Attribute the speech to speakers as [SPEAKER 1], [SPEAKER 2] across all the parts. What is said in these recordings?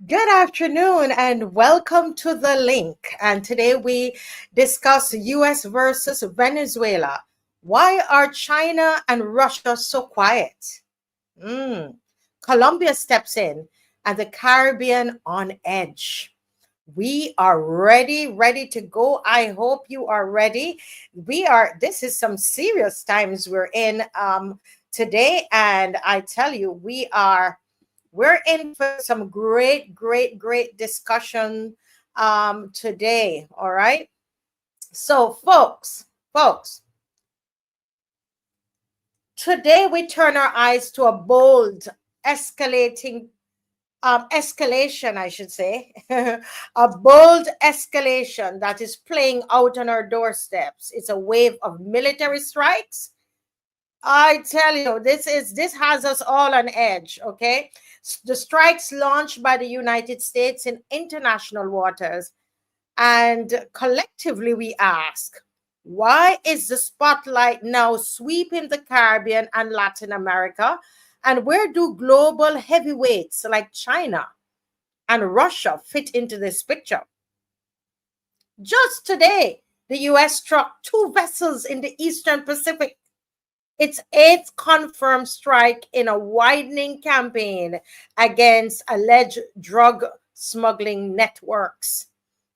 [SPEAKER 1] Good afternoon and welcome to the link. And today we discuss US versus Venezuela. Why are China and Russia so quiet? Colombia steps in and the Caribbean on edge. We are ready to go. I hope you are ready. This is some serious times we're in today. And I tell you, we're in for some great discussion today. All right. So folks, today we turn our eyes to a bold escalation, I should say, a bold escalation that is playing out on our doorsteps. It's a wave of military strikes. I tell you, this has us all on edge, okay? The strikes launched by the United States in international waters, and collectively we ask, why is the spotlight now sweeping the Caribbean and Latin America? And where do global heavyweights like China and Russia fit into this picture? Just today, the US struck two vessels in the Eastern Pacific, its eighth confirmed strike in a widening campaign against alleged drug smuggling networks.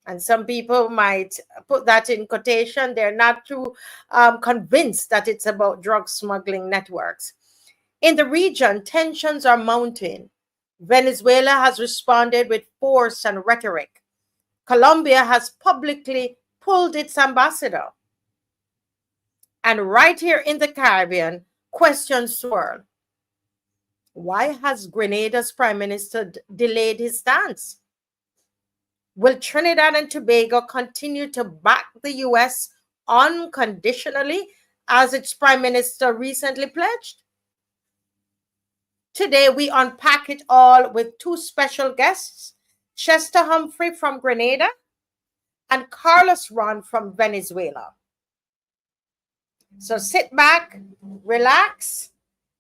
[SPEAKER 1] And some people might put that in quotation. They're not too convinced that it's about drug smuggling networks. In the region, tensions are mounting. Venezuela has responded with force and rhetoric. Colombia has publicly pulled its ambassador. And right here in the Caribbean, questions swirl. Why has Grenada's Prime Minister delayed his stance? Will Trinidad and Tobago continue to back the US unconditionally, as its Prime Minister recently pledged? Today, we unpack it all with two special guests, Chester Humphrey from Grenada and Carlos Ron from Venezuela. So sit back, relax,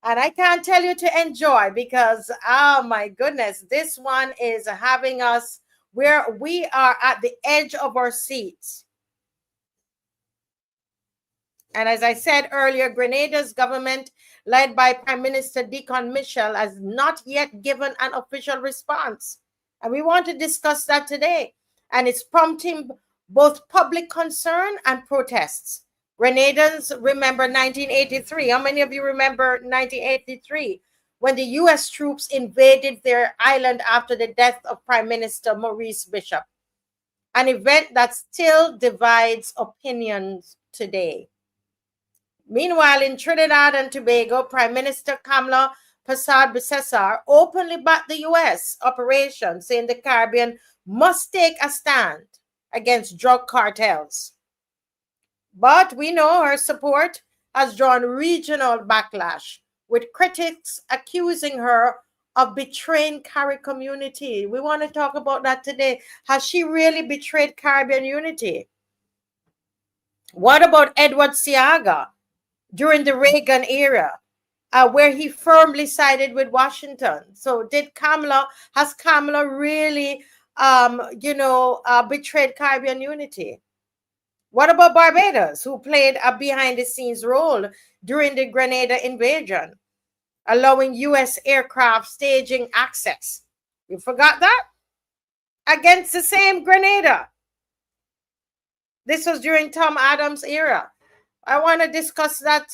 [SPEAKER 1] and I can't tell you to enjoy because, oh my goodness, this one is having us where we are at the edge of our seats. And as I said earlier, Grenada's government, led by Prime Minister Dickon Mitchell, has not yet given an official response. And we want to discuss that today. And it's prompting both public concern and protests. Grenadans remember 1983. How many of you remember 1983, when the US troops invaded their island after the death of Prime Minister Maurice Bishop? An event that still divides opinions today. Meanwhile, in Trinidad and Tobago, Prime Minister Kamla Persad-Bissessar openly backed the US operation, saying the Caribbean must take a stand against drug cartels. But we know her support has drawn regional backlash, with critics accusing her of betraying Caribbean community. We want to talk about that today. Has she really betrayed Caribbean unity? What about Edward Seaga during the Reagan era, where he firmly sided with Washington? So has Kamala really, betrayed Caribbean unity? What about Barbados, who played a behind-the-scenes role during the Grenada invasion, allowing U.S. aircraft staging access? You forgot that? Against the same Grenada. This was during Tom Adams' era. I want to discuss that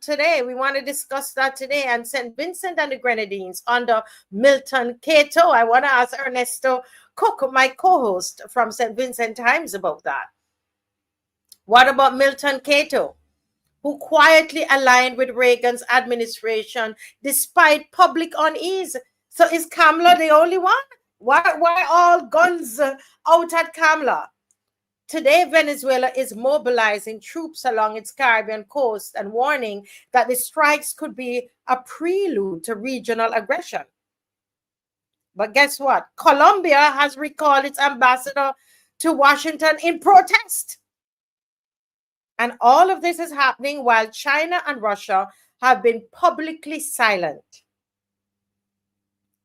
[SPEAKER 1] today. We want to discuss that today. And St. Vincent and the Grenadines under Milton Cato. I want to ask Ernesto Cook, my co-host from St. Vincent Times, about that. What about Milton Cato, who quietly aligned with Reagan's administration despite public unease? So is Kamala the only one? Why all guns out at Kamala? Today, Venezuela is mobilizing troops along its Caribbean coast and warning that the strikes could be a prelude to regional aggression. But guess what? Colombia has recalled its ambassador to Washington in protest. And all of this is happening while China and Russia have been publicly silent.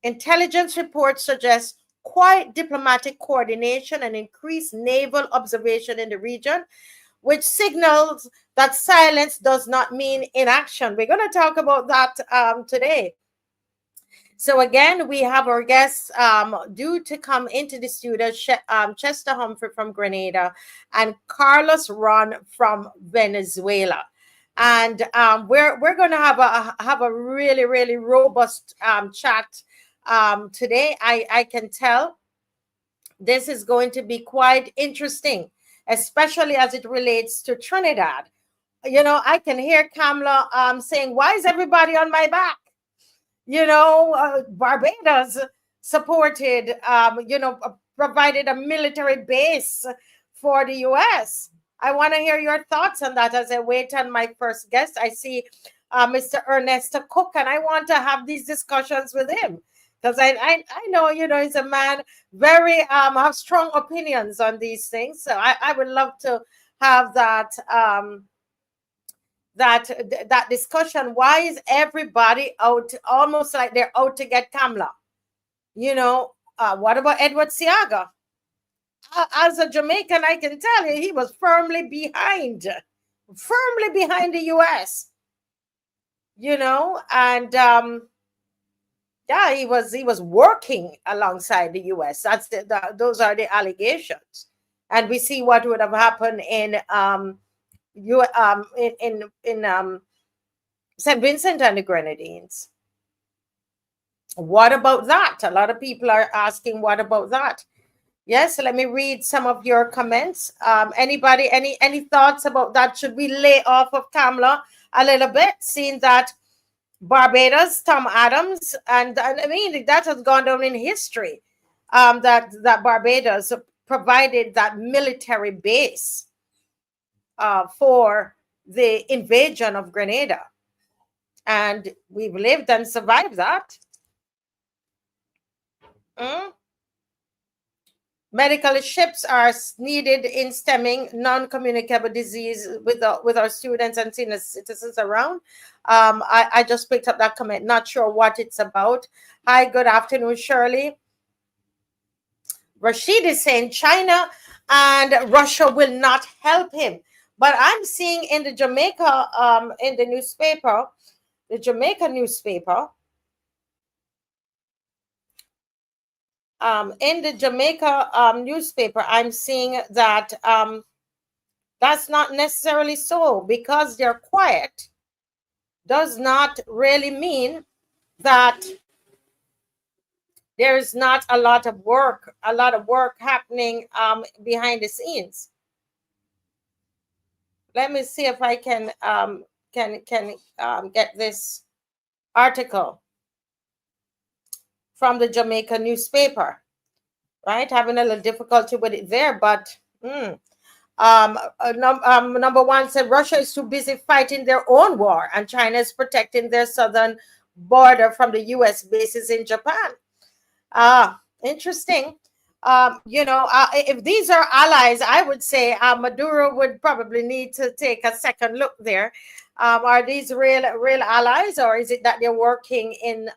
[SPEAKER 1] Intelligence reports suggest quiet diplomatic coordination and increased naval observation in the region, which signals that silence does not mean inaction. We're going to talk about that today. So again, we have our guests due to come into the studio, Chester Humphrey from Grenada and Carlos Ron from Venezuela. And we're going to have a really robust chat today. I can tell this is going to be quite interesting, especially as it relates to Trinidad. You know, I can hear Kamla saying, "Why is everybody on my back?" You know, Barbados supported, provided a military base for the U.S. I want to hear your thoughts on that as I wait on my first guest. I see Mr. Ernesto Cook, and I want to have these discussions with him because I know, you know, he's a man very have strong opinions on these things. So I would love to have that. That discussion. Why is everybody out, almost like they're out to get Kamla? You know, what about Edward Seaga? As a Jamaican, I can tell you he was firmly behind the US, you know, and yeah, he was working alongside the US. Those are the allegations, and we see what would have happened in St. Vincent and the Grenadines. What about that? A lot of people are asking, what about that? Yes, let me read some of your comments. Anybody, any thoughts about that? Should we lay off of Kamla a little bit, seeing that Barbados, Tom Adams, and I mean, that has gone down in history, that Barbados provided that military base for the invasion of Grenada. And we've lived and survived that. Medical ships are needed in stemming non-communicable disease with our students and senior citizens around. I just picked up that comment. Not sure what it's about. Hi, good afternoon, Shirley. Rashid is saying China and Russia will not help him. But I'm seeing in the Jamaica, in the newspaper, the Jamaica newspaper, in the Jamaica newspaper, I'm seeing that that's not necessarily so. Because they're quiet does not really mean that there's not a lot of work happening behind the scenes. Let me see if I can get this article from the Jamaica newspaper, right? Having a little difficulty with it there, but number one said Russia is too busy fighting their own war and China is protecting their southern border from the US bases in Japan. Interesting. You know, if these are allies, I would say Maduro would probably need to take a second look there. Are these real allies, or is it that they're working in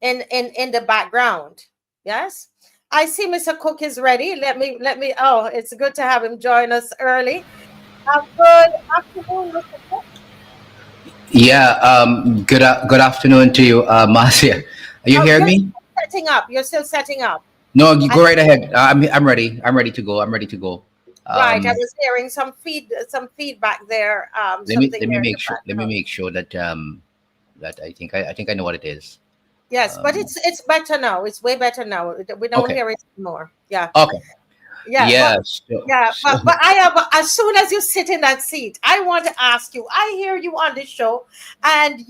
[SPEAKER 1] the background? Yes, I see Mr. Cook is ready. Let me. Oh, it's good to have him join us early. Good afternoon, Mr. Cook.
[SPEAKER 2] Yeah. Good afternoon to you, Marcia. Are you hearing me?
[SPEAKER 1] Setting up. You're still setting up.
[SPEAKER 2] No, you go right ahead. I'm ready. I'm ready to go. I'm ready to go.
[SPEAKER 1] Right. I was hearing some feedback there.
[SPEAKER 2] Let me make sure. Let me make sure that that I think I know what it is.
[SPEAKER 1] Yes, but it's better now. It's way better now. We don't hear it anymore. Yeah.
[SPEAKER 2] Okay.
[SPEAKER 1] Yeah.
[SPEAKER 2] Yes.
[SPEAKER 1] But I have, as soon as you sit in that seat, I want to ask you. I hear you on the show, and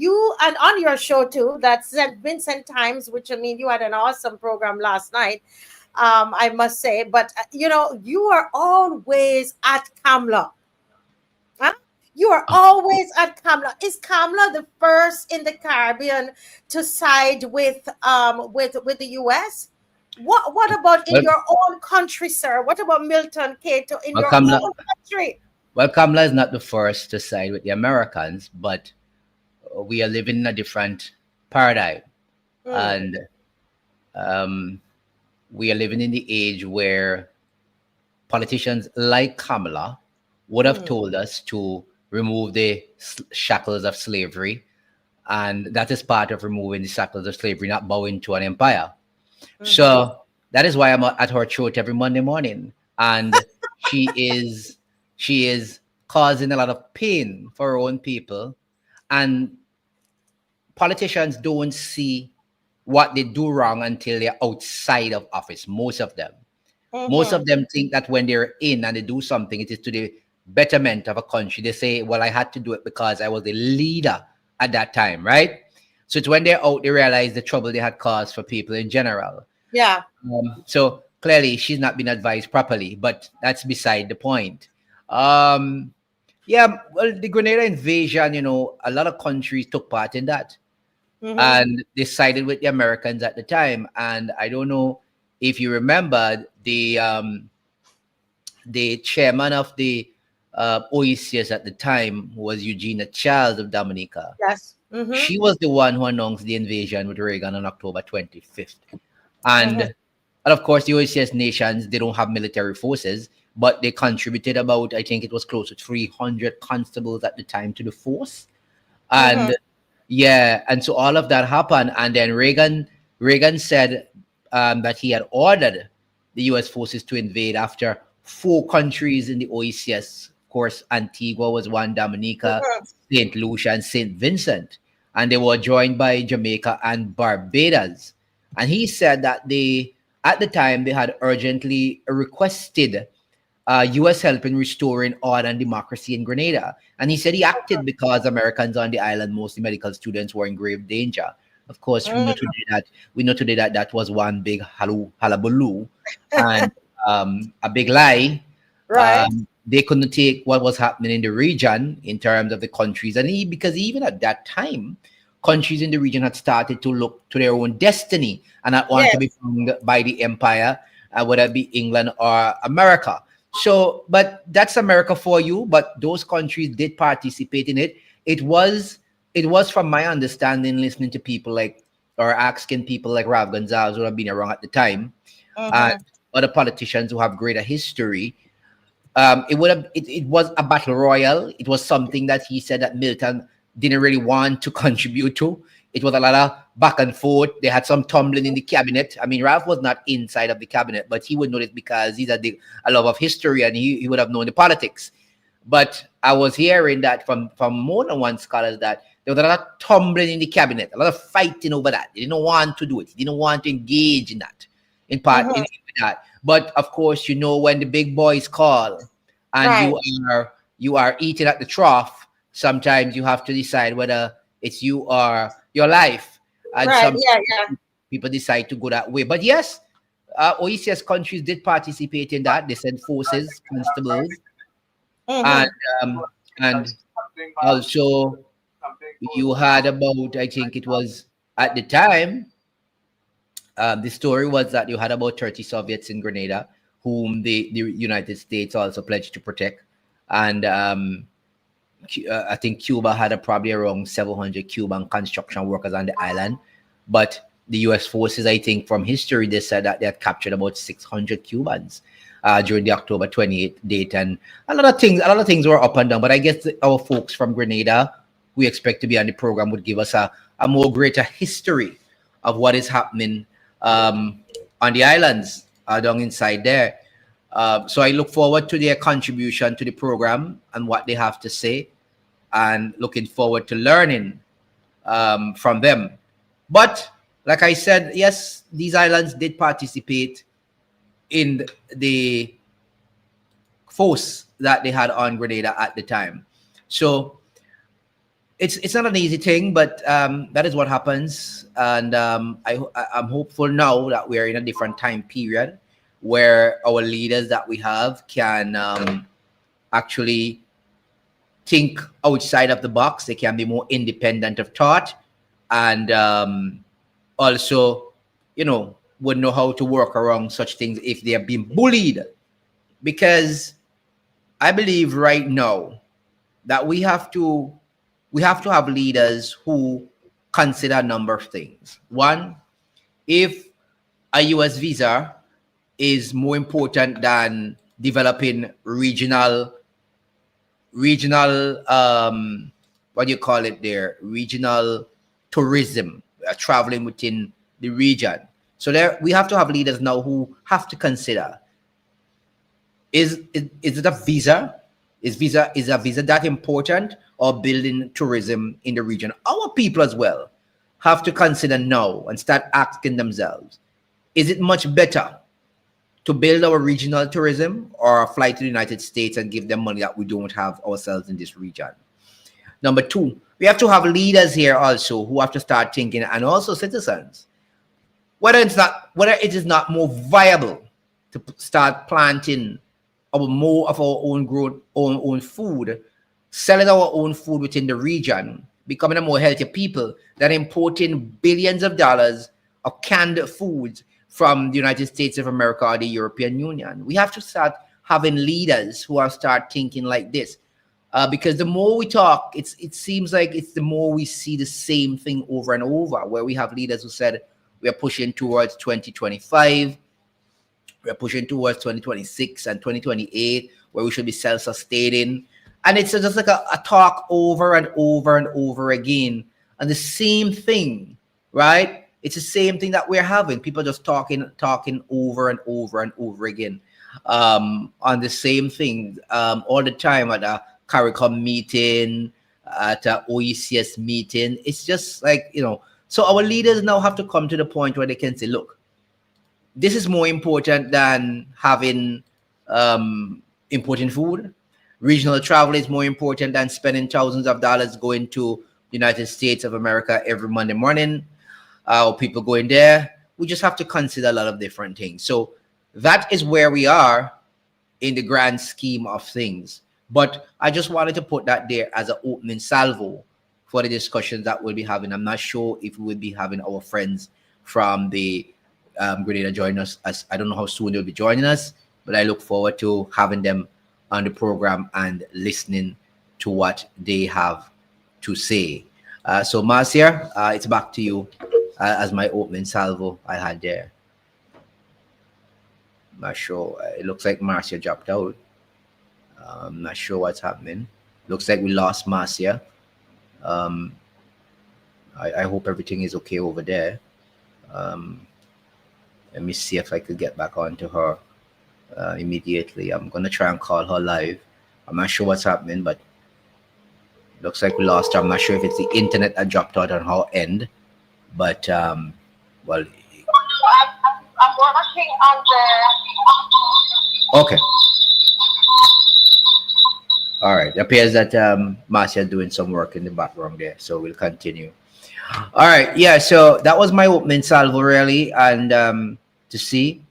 [SPEAKER 1] on your show too. That's St. Vincent Times, which I mean, you had an awesome program last night. I must say, but you know, you are always at Kamla. Huh? You are always at Kamla. Is Kamla the first in the Caribbean to side with the US? What about in your own country, sir? What about Milton Cato in your own country?
[SPEAKER 2] Well, Kamla is not the first to side with the Americans, but we are living in a different paradigm. And Um, we are living in the age where politicians like Kamala would have
[SPEAKER 1] Mm,
[SPEAKER 2] told us to remove the shackles of slavery. And that is part of removing the shackles of slavery, not bowing to an empire.
[SPEAKER 1] mm-hmm.
[SPEAKER 2] So that is why I'm at her throat every Monday morning. And she is she is causing a lot of pain for her own people. And politicians don't see what they do wrong until they're outside of office, most of them. Most
[SPEAKER 1] Mm-hmm.
[SPEAKER 2] of them think that when they're in and they do something, it is to the betterment of a country. They say, well, I had to do it because I was the leader at that time, right? So it's when they're out, they realize the trouble they had caused for people in general.
[SPEAKER 1] Yeah.
[SPEAKER 2] So clearly, she's not been advised properly, but that's beside the point. Um, yeah, well, the Grenada invasion, a lot of countries took part in that,
[SPEAKER 1] Mm-hmm.
[SPEAKER 2] and they sided with the Americans at the time. And I don't know if you remember the chairman of the OECS at the time was Eugenia Charles of Dominica.
[SPEAKER 1] Yes. Mm-hmm.
[SPEAKER 2] She was the one who announced the invasion with Reagan on October 25th.
[SPEAKER 1] Mm-hmm.
[SPEAKER 2] And of course, the OECS nations, they don't have military forces, but they contributed about, I think it was close to 300 constables at the time to the force.
[SPEAKER 1] Mm-hmm.
[SPEAKER 2] And yeah, and so all of that happened. And then Reagan said that he had ordered the US forces to invade after four countries in the OECS. Of course, Antigua was one, Dominica,
[SPEAKER 1] Mm-hmm.
[SPEAKER 2] St. Lucia, and St. Vincent. And they were joined by Jamaica and Barbados. And he said that at the time, they had urgently requested US help in restoring order and democracy in Grenada. And he said he acted because Americans on the island, mostly medical students, were in grave danger. Of course,
[SPEAKER 1] Mm.
[SPEAKER 2] we know today that that was one big hullabaloo and a big lie.
[SPEAKER 1] Right.
[SPEAKER 2] They couldn't take what was happening in the region in terms of the countries, and because even at that time, countries in the region had started to look to their own destiny and not want to be
[SPEAKER 1] Yes.
[SPEAKER 2] bound by the empire, whether it be England or America. So, but that's America for you. But those countries did participate in it. It was from my understanding, listening to people like or asking people like Rav Gonzalez who have been around at the time, and
[SPEAKER 1] Mm-hmm.
[SPEAKER 2] other politicians who have greater history. It was a battle royal. It was something that he said that Milton didn't really want to contribute to. It was a lot of back and forth. They had some tumbling in the cabinet. I mean, Ralph was not inside of the cabinet, but he would know this because he's a love of history, and he would have known the politics. But I was hearing that from more than one scholars that there was a lot of tumbling in the cabinet, a lot of fighting over that. They didn't want to do it. They didn't want to engage in that, in part
[SPEAKER 1] Mm-hmm.
[SPEAKER 2] in that. But of course, when the big boys call and
[SPEAKER 1] Right.
[SPEAKER 2] you are eating at the trough, sometimes you have to decide whether it's you or your life. And
[SPEAKER 1] Right.
[SPEAKER 2] some
[SPEAKER 1] Yeah. Yeah.
[SPEAKER 2] people decide to go that way. But yes, OECS countries did participate in that. They sent forces, constables, and
[SPEAKER 1] Mm-hmm.
[SPEAKER 2] um, and also you had about, I think it was at the time, the story was that you had about 30 Soviets in Grenada, whom the United States also pledged to protect. And I think Cuba had probably around 700 Cuban construction workers on the island. But the US forces, I think from history, they said that they had captured about 600 Cubans during the October 28th date. And a lot of things were up and down. But I guess our folks from Grenada, we expect to be on the program, would give us a more greater history of what is happening on the islands down inside there. So I look forward to their contribution to the program and what they have to say, and looking forward to learning from them. But like I said, yes, these islands did participate in the force that they had on Grenada at the time. So it's not an easy thing, but that is what happens. And I'm hopeful now that we're in a different time period where our leaders that we have can actually think outside of the box. They can be more independent of thought, and also, would know how to work around such things if they are being bullied. Because I believe right now that we have to have leaders who consider a number of things. One, if a US visa is more important than developing regional what do you call it there, regional tourism, traveling within the region. So there we have to have leaders now who have to consider, is it a visa, is a visa that important, or building tourism in the region? Our people as well have to consider now and start asking themselves, is it much better to build our regional tourism or fly to the United States and give them money that we don't have ourselves in this region? Number two, we have to have leaders here also who have to start thinking, and also citizens, whether it is not more viable to start planting more of our own grown own food, selling our own food within the region, becoming a more healthy people, than importing billions of dollars of canned foods from the United States of America or the European Union. We have to start having leaders who are start thinking like this. Because the more we talk, it seems like it's the more we see the same thing over and over, where we have leaders who said we are pushing towards 2025, we're pushing towards 2026 and 2028, where we should be self-sustaining. And it's just like a talk over and over and over again. And the same thing, right? It's the same thing that we're having. People just talking over and over and over again on the same thing all the time at a CARICOM meeting, at a OECS meeting. It's just like, so our leaders now have to come to the point where they can say, look, this is more important than having importing food. Regional travel is more important than spending thousands of dollars going to the United States of America every Monday morning, or people going there. We just have to consider a lot of different things. So that is where we are in the grand scheme of things. But I just wanted to put that there as an opening salvo for the discussions that we'll be having. I'm not sure if we will be having our friends from the Grenada join us. As I don't know how soon they'll be joining us, but I look forward to having them on the program and listening to what they have to say. So Marcia, it's back to you as my opening salvo I had there. Not sure. It looks like Marcia dropped out. I'm not sure what's happening. Looks like we lost Marcia. I hope everything is okay over there. Let me see if I could get back onto her immediately. I'm going to try and call her live. I'm not sure what's happening, but looks like we lost her. I'm not sure if it's the internet that dropped out on her end, but well. I'm working on the. Okay. All right. It appears that Marcia doing some work in the background there, so we'll continue. All right. Yeah. So that was my opening salvo, really, and to see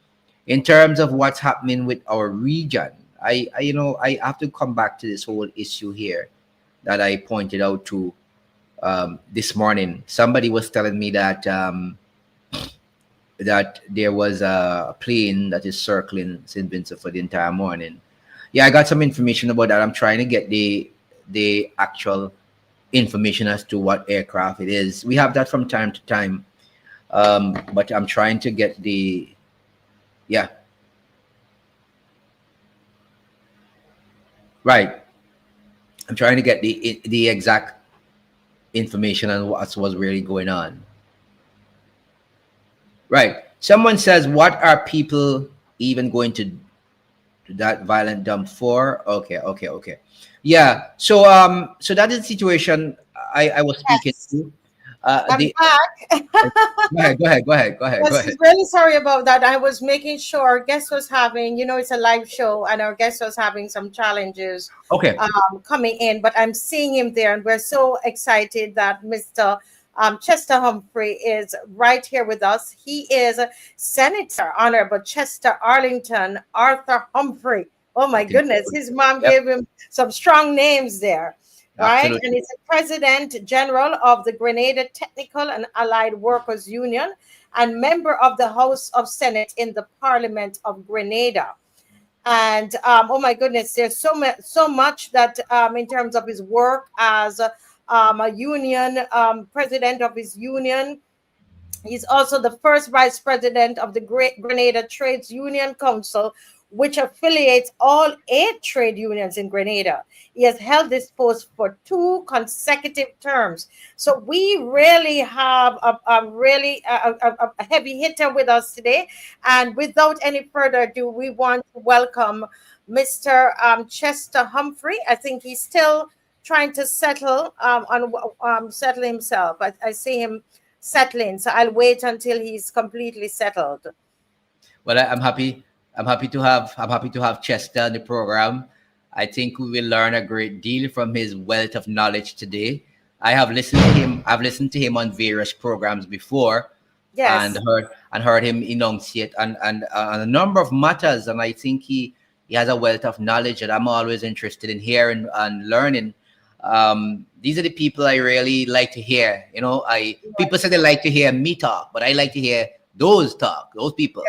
[SPEAKER 2] in terms of what's happening with our region. I have to come back to this whole issue here that I pointed out to this morning. Somebody was telling me that that there was a plane that is circling St. Vincent for the entire morning. Yeah, I got some information about that. I'm trying to get the actual information as to what aircraft it is. We have that from time to time, but I'm trying to get right. I'm trying to get the exact information on what was really going on. Right. Someone says, what are people even going to that violent dump for? Okay. Yeah. So so that is the situation I was speaking to.
[SPEAKER 1] I'm back.
[SPEAKER 2] Go ahead.
[SPEAKER 1] Really sorry about that. I was making sure our guest was having, it's a live show, and our guest was having some challenges coming in, but I'm seeing him there, and we're so excited that Mr. Chester Humphrey is right here with us. He is Senator Honorable Chester Arlington Arthur Humphrey. Oh my goodness, his mom gave him some strong names there. Right. Absolutely. And he's the President General of the Grenada Technical and Allied Workers Union and member of the House of Senate in the Parliament of Grenada. And oh my goodness, there's so much that in terms of his work as a union president of his union, He's also the first vice president of the Great Grenada Trades Union Council, which affiliates all 8 trade unions in Grenada. He has held this post for 2 consecutive terms. So we really have a heavy hitter with us today. And without any further ado, we want to welcome Mr. Chester Humphrey. I think he's still trying to settle himself. I see him settling, so I'll wait until he's completely settled.
[SPEAKER 2] Well, I'm happy. I'm happy to have Chester on the program. I think we will learn a great deal from his wealth of knowledge today. I've listened to him on various programs before,
[SPEAKER 1] Yes,
[SPEAKER 2] and heard him enunciate on a number of matters. And I think he has a wealth of knowledge that I'm always interested in hearing and learning. These are the people I really like to hear. People say they like to hear me talk, but I like to hear those people.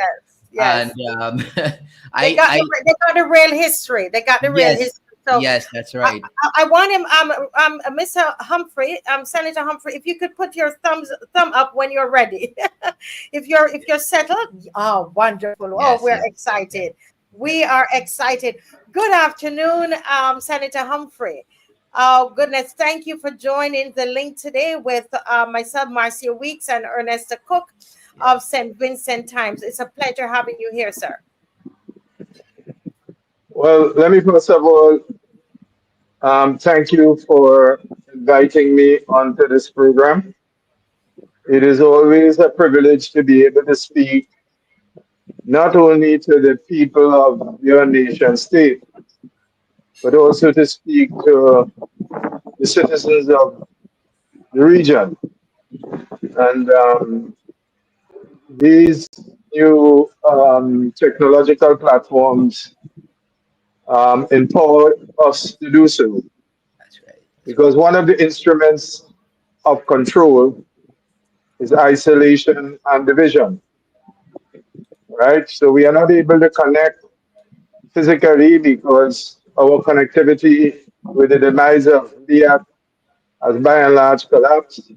[SPEAKER 1] yes,
[SPEAKER 2] And
[SPEAKER 1] yes.
[SPEAKER 2] I
[SPEAKER 1] They got the real history. They got the real
[SPEAKER 2] yes,
[SPEAKER 1] history. So
[SPEAKER 2] yes, that's
[SPEAKER 1] I,
[SPEAKER 2] right.
[SPEAKER 1] I want him, Mr. Humphrey, Senator Humphrey, if you could put your thumb up when you're ready. if you're settled. Oh, wonderful. Oh,
[SPEAKER 2] Yes,
[SPEAKER 1] we're
[SPEAKER 2] yes.
[SPEAKER 1] excited. We are excited. Good afternoon, Senator Humphrey. Oh goodness, thank you for joining the link today with myself, Marcia Weeks, and Ernesta Cook
[SPEAKER 2] Yeah.
[SPEAKER 1] of St. Vincent Times. It's a pleasure having you here, sir.
[SPEAKER 3] Well, let me first of all thank you for inviting me onto this program. It is always a privilege to be able to speak not only to the people of your nation state, but also to speak to the citizens of the region. And these new technological platforms empower us to do so.
[SPEAKER 2] That's right. That's right.
[SPEAKER 3] Because one of the instruments of control is isolation and division, right? So we are not able to connect physically because our connectivity with the demise of VIAC has by and large collapsed.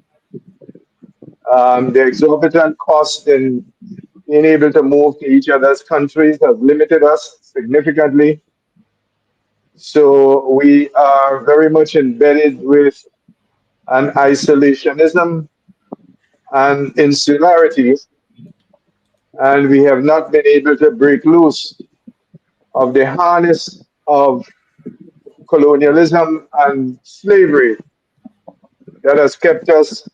[SPEAKER 3] The exorbitant cost in being able to move to each other's countries has limited us significantly. So we are very much embedded with an isolationism and insularity, and we have not been able to break loose of the harness of colonialism and slavery that has kept us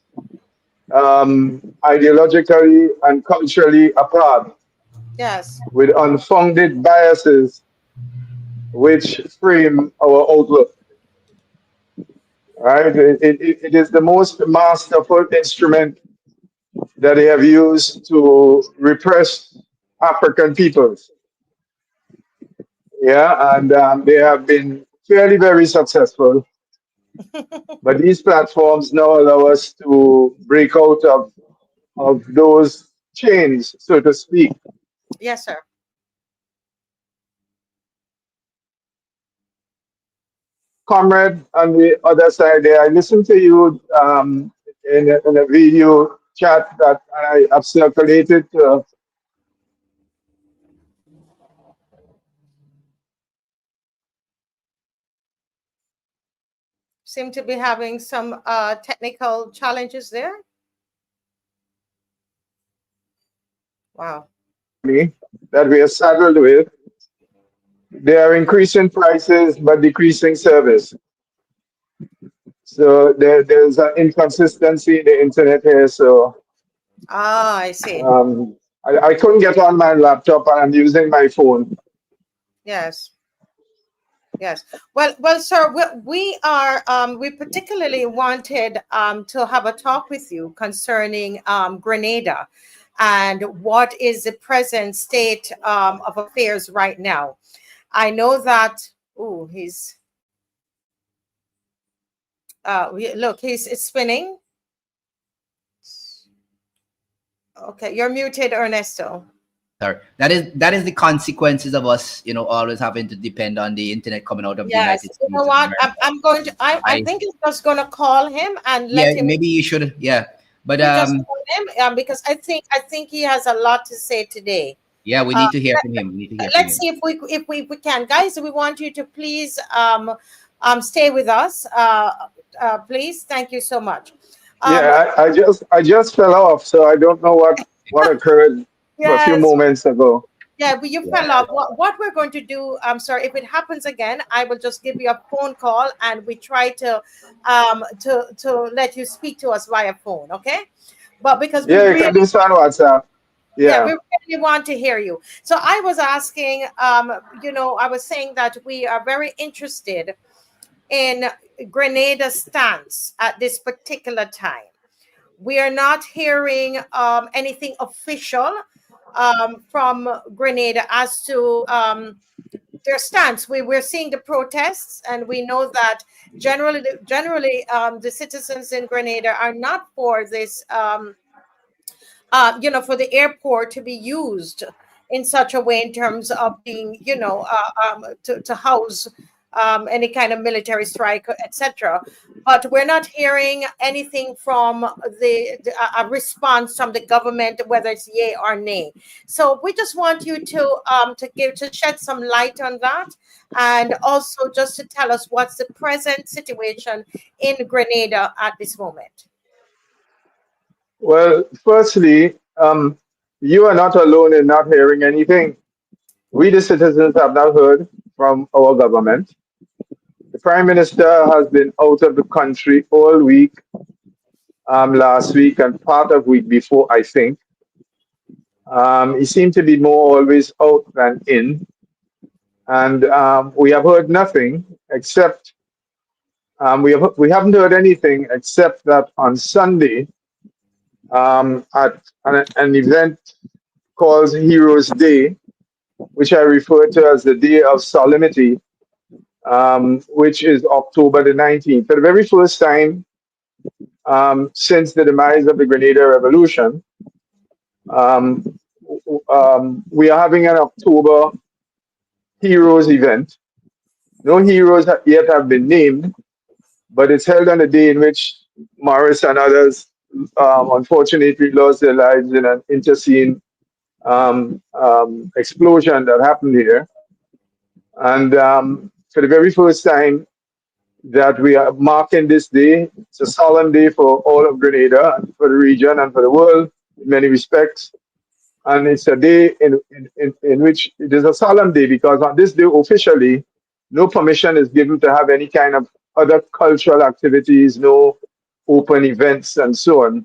[SPEAKER 3] ideologically and culturally apart
[SPEAKER 1] Yes,
[SPEAKER 3] with unfounded biases which frame our outlook. Right? It is the most masterful instrument that they have used to repress African peoples. Yeah, and they have been fairly very successful. But these platforms now allow us to break out of those chains, so to speak.
[SPEAKER 1] yes, sir.
[SPEAKER 3] Comrade on the other side there, I listened to you in a video chat that I have circulated to
[SPEAKER 1] Seem to be having some technical challenges there. Wow.
[SPEAKER 3] me that we are saddled with. They are increasing prices but decreasing service. So there's an inconsistency in the internet here. So
[SPEAKER 1] Ah, I see.
[SPEAKER 3] I couldn't get on my laptop and I'm using my phone.
[SPEAKER 1] Yes. Yes. Well, sir, we particularly wanted to have a talk with you concerning Grenada and what is the present state of affairs right now. I know that. Oh, look, he's it's spinning. Okay, you're muted, Ernesto.
[SPEAKER 2] Sorry. That is the consequences of us, always having to depend on the internet coming out of the
[SPEAKER 1] Yes.
[SPEAKER 2] United
[SPEAKER 1] You know
[SPEAKER 2] States of
[SPEAKER 1] what?
[SPEAKER 2] America.
[SPEAKER 1] I'm going to. I
[SPEAKER 2] I
[SPEAKER 1] think I'm just going to call him and let
[SPEAKER 2] Yeah,
[SPEAKER 1] him.
[SPEAKER 2] maybe you should. Yeah, But
[SPEAKER 1] We just call him because I think he has a lot to say today.
[SPEAKER 2] yeah, we
[SPEAKER 1] Uh,
[SPEAKER 2] need to hear from him. We need to hear from
[SPEAKER 1] let's
[SPEAKER 2] him.
[SPEAKER 1] see if we can, guys. We want you to please stay with us, please. Thank you so much. Um,
[SPEAKER 3] Yeah, I just fell off, so I don't know what occurred a few
[SPEAKER 1] yes.
[SPEAKER 3] moments ago.
[SPEAKER 1] Yeah, but you
[SPEAKER 2] Yeah.
[SPEAKER 1] fell off. What we're going to do, I'm sorry, if it happens again, I will just give you a phone call and we try to let you speak to us via phone, okay? But because we
[SPEAKER 3] Yeah, you can
[SPEAKER 1] really
[SPEAKER 3] do so on WhatsApp.
[SPEAKER 1] yeah, we
[SPEAKER 3] Yeah.
[SPEAKER 1] really want to hear you. So I was asking, I was saying that we are very interested in Grenada's stance at this particular time. We are not hearing anything official from Grenada as to their stance. We're seeing the protests, and we know that generally, the citizens in Grenada are not for this. For the airport to be used in such a way in terms of being, to house any kind of military strike, etc. But we're not hearing anything from a response from the government, whether it's yay or nay. So we just want you to shed some light on that, and also just to tell us what's the present situation in Grenada at this moment.
[SPEAKER 3] Well, firstly, you are not alone in not hearing anything. We, the citizens, have not heard from our government. The Prime Minister has been out of the country all week, last week, and part of week before, I think. He seemed to be more always out than in. And we have heard nothing except we haven't heard anything except that on Sunday, at an event called Heroes Day, which I refer to as the Day of Solemnity, which is October the 19th. For the very first time since the demise of the Grenada Revolution, um, we are having an October Heroes event. No heroes yet have been named, but it's held on a day in which Morris and others unfortunately lost their lives in an interscene explosion that happened here. And for the very first time that we are marking this day, it's a solemn day for all of Grenada, and for the region, and for the world in many respects. And it's a day in which it is a solemn day because on this day, officially, no permission is given to have any kind of other cultural activities, no open events, and so on,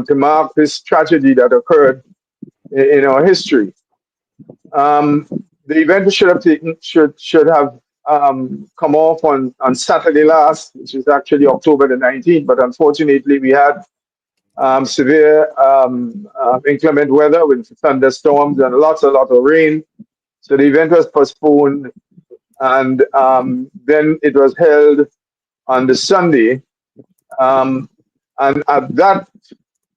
[SPEAKER 3] to mark this tragedy that occurred in our history. Um, the event should have come off on Saturday last, which is actually October the 19th, but unfortunately we had severe inclement weather with thunderstorms and a lot of rain. So the event was postponed, and then it was held on the Sunday. Um, and at that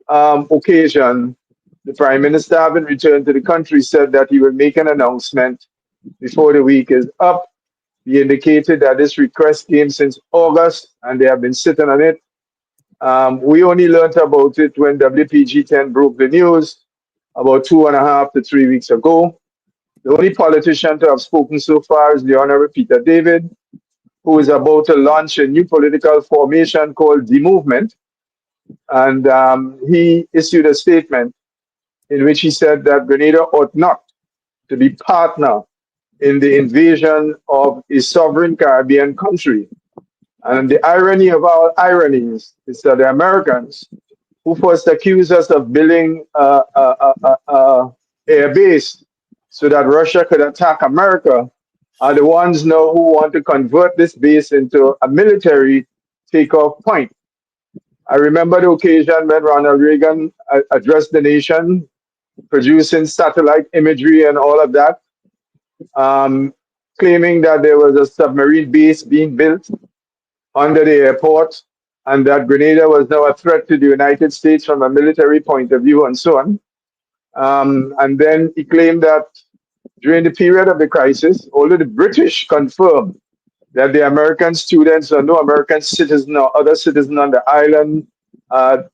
[SPEAKER 3] occasion, the Prime Minister, having returned to the country, said that he would make an announcement before the week is up. He indicated that this request came since August and they have been sitting on it. We only learned about it when WPG 10 broke the news about 2.5 to 3 weeks ago. The only politician to have spoken so far is the Honorable Peter David, who is about to launch a new political formation called The Movement. And he issued a statement in which he said that Grenada ought not to be partner in the invasion of a sovereign Caribbean country. And the irony of all ironies is that the Americans, who first accused us of building a air base so that Russia could attack America, are the ones now who want to convert this base into a military takeoff point. I remember the occasion when Ronald Reagan addressed the nation, producing satellite imagery and all of that, um, claiming that there was a submarine base being built under the airport and that Grenada was now a threat to the United States from a military point of view and so on. And then he claimed that during the period of the crisis, although the British confirmed that the American students or no American citizen or other citizen on the island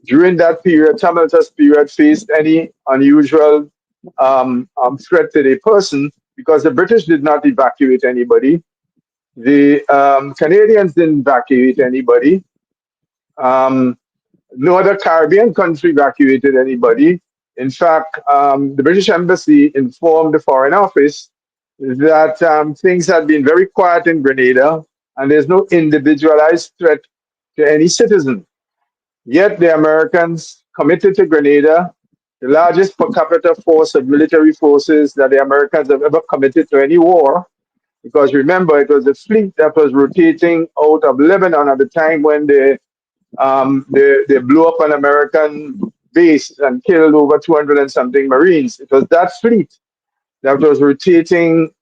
[SPEAKER 3] during that period, tumultuous period, faced any unusual threat to the person, because the British did not evacuate anybody. The Canadians didn't evacuate anybody. No other Caribbean country evacuated anybody. In fact, the British Embassy informed the Foreign Office that things had been very quiet in Grenada and there's no individualized threat to any citizen. Yet the Americans committed to Grenada, the largest per capita force of military forces that the Americans have ever committed to any war. Because remember, it was a fleet that was rotating out of Lebanon at the time when they blew up an American base and killed over 200 and something Marines. It was that fleet that was rotating,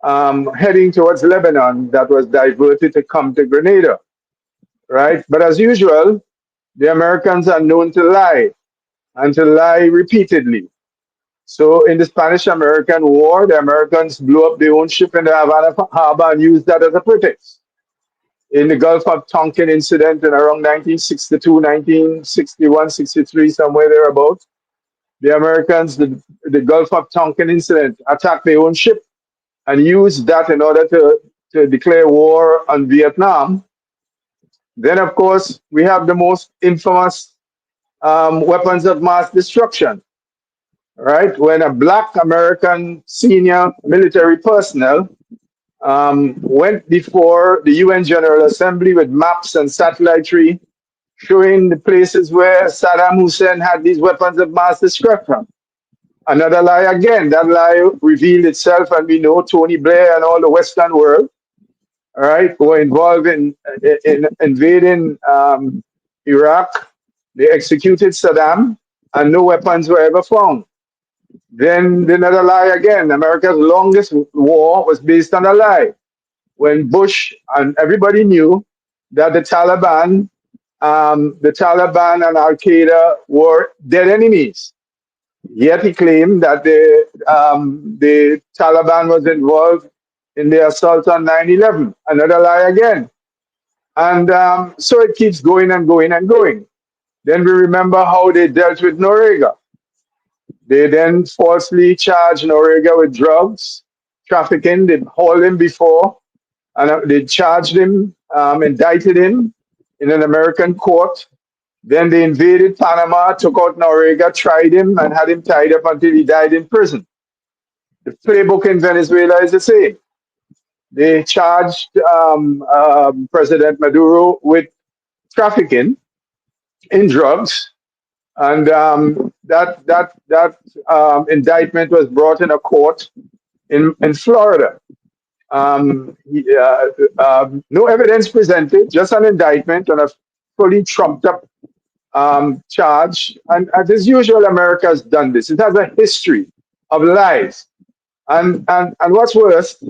[SPEAKER 3] heading towards Lebanon, that was diverted to come to Grenada, right? But as usual, the Americans are known to lie, and to lie repeatedly. So in the Spanish-American War, the Americans blew up their own ship in the Havana harbor and used that as a pretext. In the Gulf of Tonkin incident in around 1962, 1961, 63, somewhere thereabouts, the Americans, the Gulf of Tonkin incident, attacked their own ship and used that in order to declare war on Vietnam. Then, of course, we have the most infamous weapons of mass destruction, right? When a black American senior military personnel went before the UN General Assembly with maps and satellitery showing the places where Saddam Hussein had these weapons of mass destruction. Another lie again. That lie revealed itself, and we know Tony Blair and all the Western world, all right, were involved in invading Iraq. They executed Saddam, and no weapons were ever found. Then another lie again. America's longest war was based on a lie. When Bush and everybody knew that the Taliban and Al Qaeda were dead enemies. Yet he claimed that the Taliban was involved in the assault on 9/11. Another lie again. And so it keeps going and going and going. Then we remember how they dealt with Noriega. They then falsely charged Noriega with drugs trafficking. They hauled him before, and they charged him, indicted him in an American court. Then they invaded Panama, took out Noriega, tried him, and had him tied up until he died in prison. The playbook in Venezuela is the same. They charged President Maduro with trafficking in drugs, and that indictment was brought in a court in Florida. No evidence presented, just an indictment on a fully trumped up charge. And as usual, America has done this. It has a history of lies. And what's worse,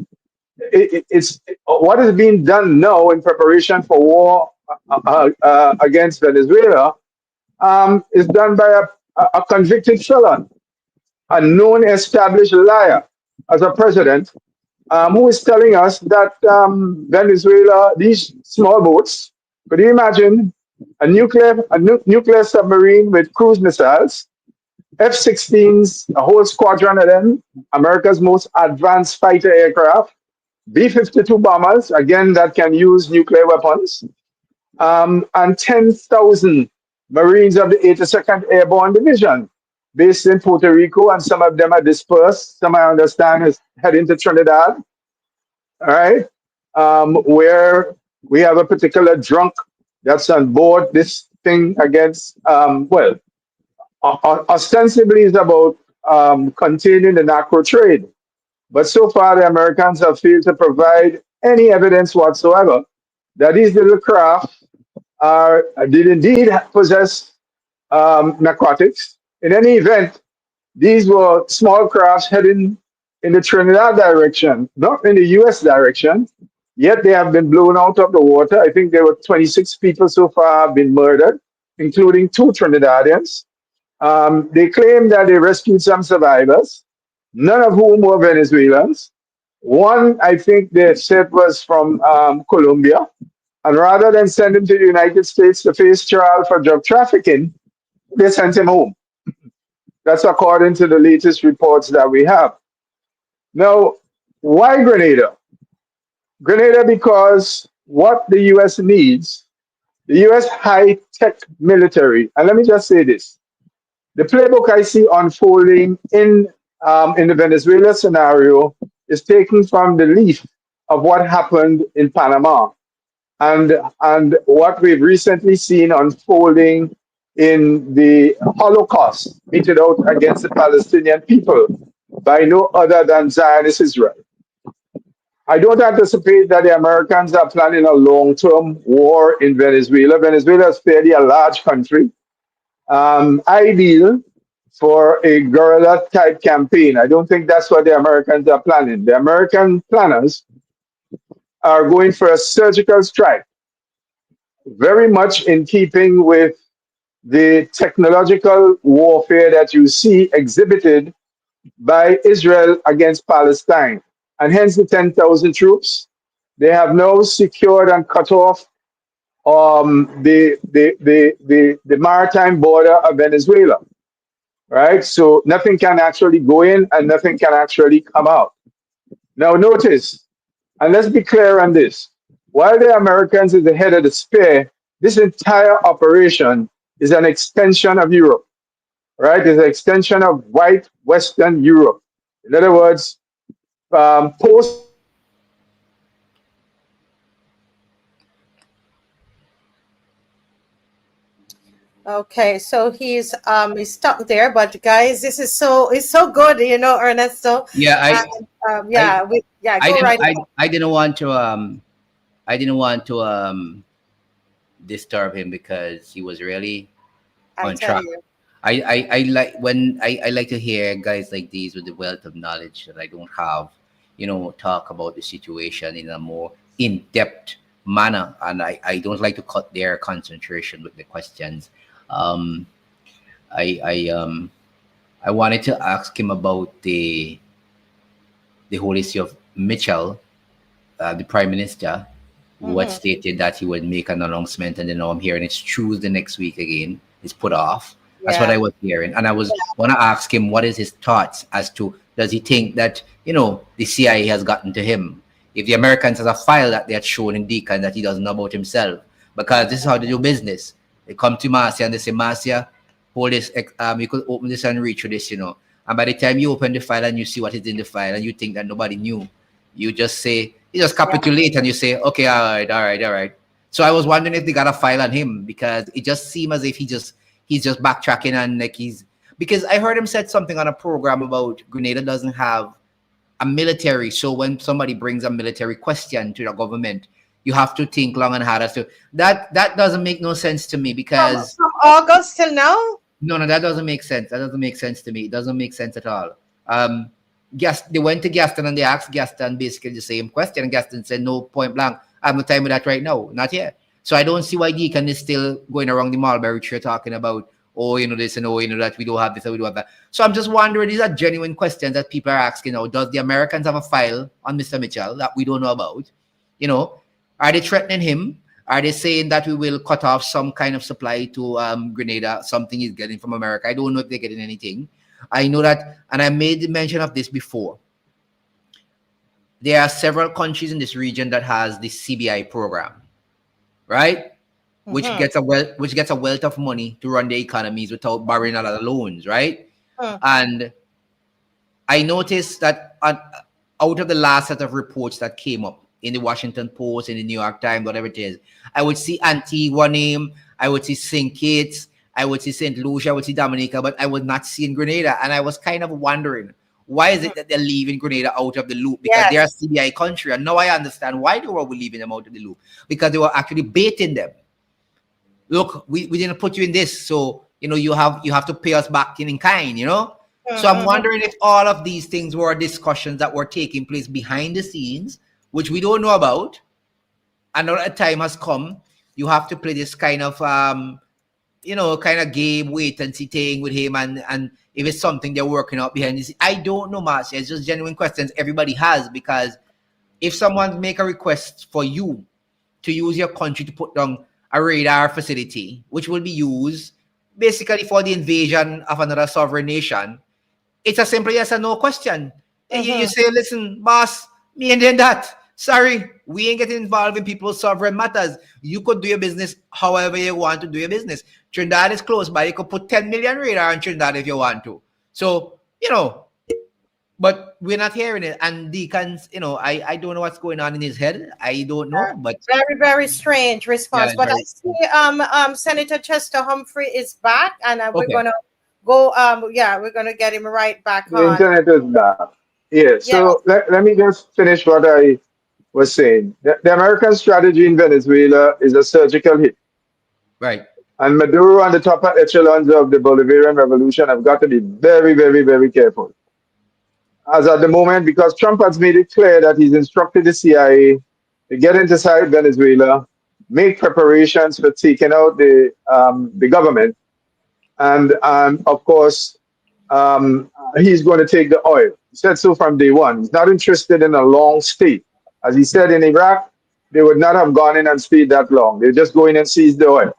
[SPEAKER 3] it's what is being done now in preparation for war against Venezuela is done by a convicted felon, a known established liar as a president, who is telling us that Venezuela, these small boats, could you imagine a nuclear submarine with cruise missiles, F-16s, a whole squadron of them, America's most advanced fighter aircraft, B-52 bombers, again, that can use nuclear weapons, and 10,000 Marines of the 82nd Airborne Division based in Puerto Rico, and some of them are dispersed. Some I understand is heading to Trinidad, all right, where we have a particular drunk that's on board this thing against, ostensibly is about containing the narco trade. But so far, the Americans have failed to provide any evidence whatsoever that these little craft did indeed possess narcotics. In any event, these were small crafts heading in the Trinidad direction, not in the US direction, yet they have been blown out of the water. I think there were 26 people so far have been murdered, including 2 Trinidadians. They claim that they rescued some survivors, none of whom were Venezuelans. One, I think they said, was from Colombia. And rather than send him to the United States to face trial for drug trafficking, they sent him home. That's according to the latest reports that we have. Now, why Grenada? Grenada because what the US needs, the US high tech military, and let me just say this, the playbook I see unfolding in the Venezuela scenario is taken from the leaf of what happened in Panama and what we've recently seen unfolding in the Holocaust meted out against the Palestinian people by no other than Zionist Israel. I don't anticipate that the Americans are planning a long-term war in Venezuela. Venezuela is fairly a large country, ideal for a guerrilla type campaign. I don't think that's what the Americans are planning. The American planners are going for a surgical strike, very much in keeping with the technological warfare that you see exhibited by Israel against Palestine. And hence the 10,000 troops. They have now secured and cut off the maritime border of Venezuela, right? So nothing can actually go in and nothing can actually come out. Now notice, and let's be clear on this, while the Americans is the head of the spear, this entire operation is an extension of Europe, right? It's an extension of white Western Europe. In other words, post.
[SPEAKER 1] Okay, so he's stuck there, but guys, this is it's so good, Ernesto.
[SPEAKER 2] Yeah, I, I
[SPEAKER 1] Go
[SPEAKER 2] didn't,
[SPEAKER 1] right
[SPEAKER 2] I,
[SPEAKER 1] ahead.
[SPEAKER 2] I didn't want to, I didn't want to, disturb him because he was really
[SPEAKER 1] I
[SPEAKER 2] on
[SPEAKER 1] tell
[SPEAKER 2] track.
[SPEAKER 1] you.
[SPEAKER 2] I like when I like to hear guys like these with the wealth of knowledge that I don't have, talk about the situation in a more in-depth manner. And I don't like to cut their concentration with the questions. Um, I I wanted to ask him about the whole issue of Mitchell, the Prime Minister, who had
[SPEAKER 1] Hmm.
[SPEAKER 2] stated that he would make an announcement, and then now I'm hearing it's Tuesday next week again. It's put off. That's what
[SPEAKER 1] Yeah.
[SPEAKER 2] I was hearing, and I want to ask him what is his thoughts as to does he think that the CIA has gotten to him? If the Americans has a file that they had shown in Deacon that he doesn't know about himself, because this is how they do business. They come to Marcia and they say, Marcia, hold this. You could open this and read through this. And by the time you open the file and you see what is in the file and you think that nobody knew, you just
[SPEAKER 1] Yeah.
[SPEAKER 2] capitulate and you say, okay, all right, all right, all right. So I was wondering if they got a file on him because it just seemed as if he's just backtracking and like because I heard him said something on a program about Grenada doesn't have a military. So when somebody brings a military question to the government, you have to think long and hard as to that doesn't make no sense to me because
[SPEAKER 1] From August till now?
[SPEAKER 2] no, that doesn't make sense. That doesn't make sense to me. It doesn't make sense at all. They went to Gaston and they asked Gaston basically the same question. And Gaston said, no, point blank, I have no time with that right now. Not yet. So I don't see why Deacon is still going around the Mulberry tree talking about, this and that, we don't have this and we don't have that. So I'm just wondering, these are genuine questions that people are asking now. Does the Americans have a file on Mr. Mitchell that we don't know about? Are they threatening him? Are they saying that we will cut off some kind of supply to Grenada, something he's getting from America? I don't know if they're getting anything. I know that, and I made mention of this before. There are several countries in this region that has the CBI program, right? Which
[SPEAKER 1] Mm-hmm.
[SPEAKER 2] gets a wealth of money to run the economies without borrowing a lot of loans, right? And I noticed that out of the last set of reports that came up in the Washington Post, in the New York Times, whatever it is, I would see Antigua name, I would see St. Kitts, I would see St. Lucia, I would see Dominica, but I would not see in Grenada. And I was kind of wondering, why is it that they're leaving Grenada out of the loop? Because they're a CBI country. And now I understand why they were leaving them out of the loop. Because they were actually baiting them. Look, we didn't put you in this, so you have to pay us back in kind, So I'm wondering if all of these things were discussions that were taking place behind the scenes, which we don't know about. And now that time has come, you have to play this kind of game, wait and see thing with him, and if it's something they're working out behind the scenes. I don't know, Marcia. It's just genuine questions everybody has, because if someone make a request for you to use your country to put down a radar facility, which will be used basically for the invasion of another sovereign nation, it's a simple yes or no question. You say, listen, boss, me and then that. Sorry, we ain't getting involved in people's sovereign matters. You could do your business however you want to do your business. Trinidad is close by. You could put 10 million radar in Trinidad if you want to. So, but we're not hearing it. And Deacon's, I don't know what's going on in his head. I don't know, but
[SPEAKER 1] very, very strange response.
[SPEAKER 2] yeah,
[SPEAKER 1] but I see Senator Chester Humphrey is back, and we're gonna go. We're gonna get him right back
[SPEAKER 3] The
[SPEAKER 1] on.
[SPEAKER 3] internet is back. Yeah. So let me just finish what I was saying. The American strategy in Venezuela is a surgical hit.
[SPEAKER 2] Right.
[SPEAKER 3] And Maduro and the top echelons of the Bolivarian revolution have got to be very, very, very careful. As at the moment, because Trump has made it clear that he's instructed the CIA to get inside Venezuela, make preparations for taking out the government, and of course, he's going to take the oil. He said so from day one. He's not interested in a long stay. As he said in Iraq, they would not have gone in and stayed that long. They just go in and seize the oil.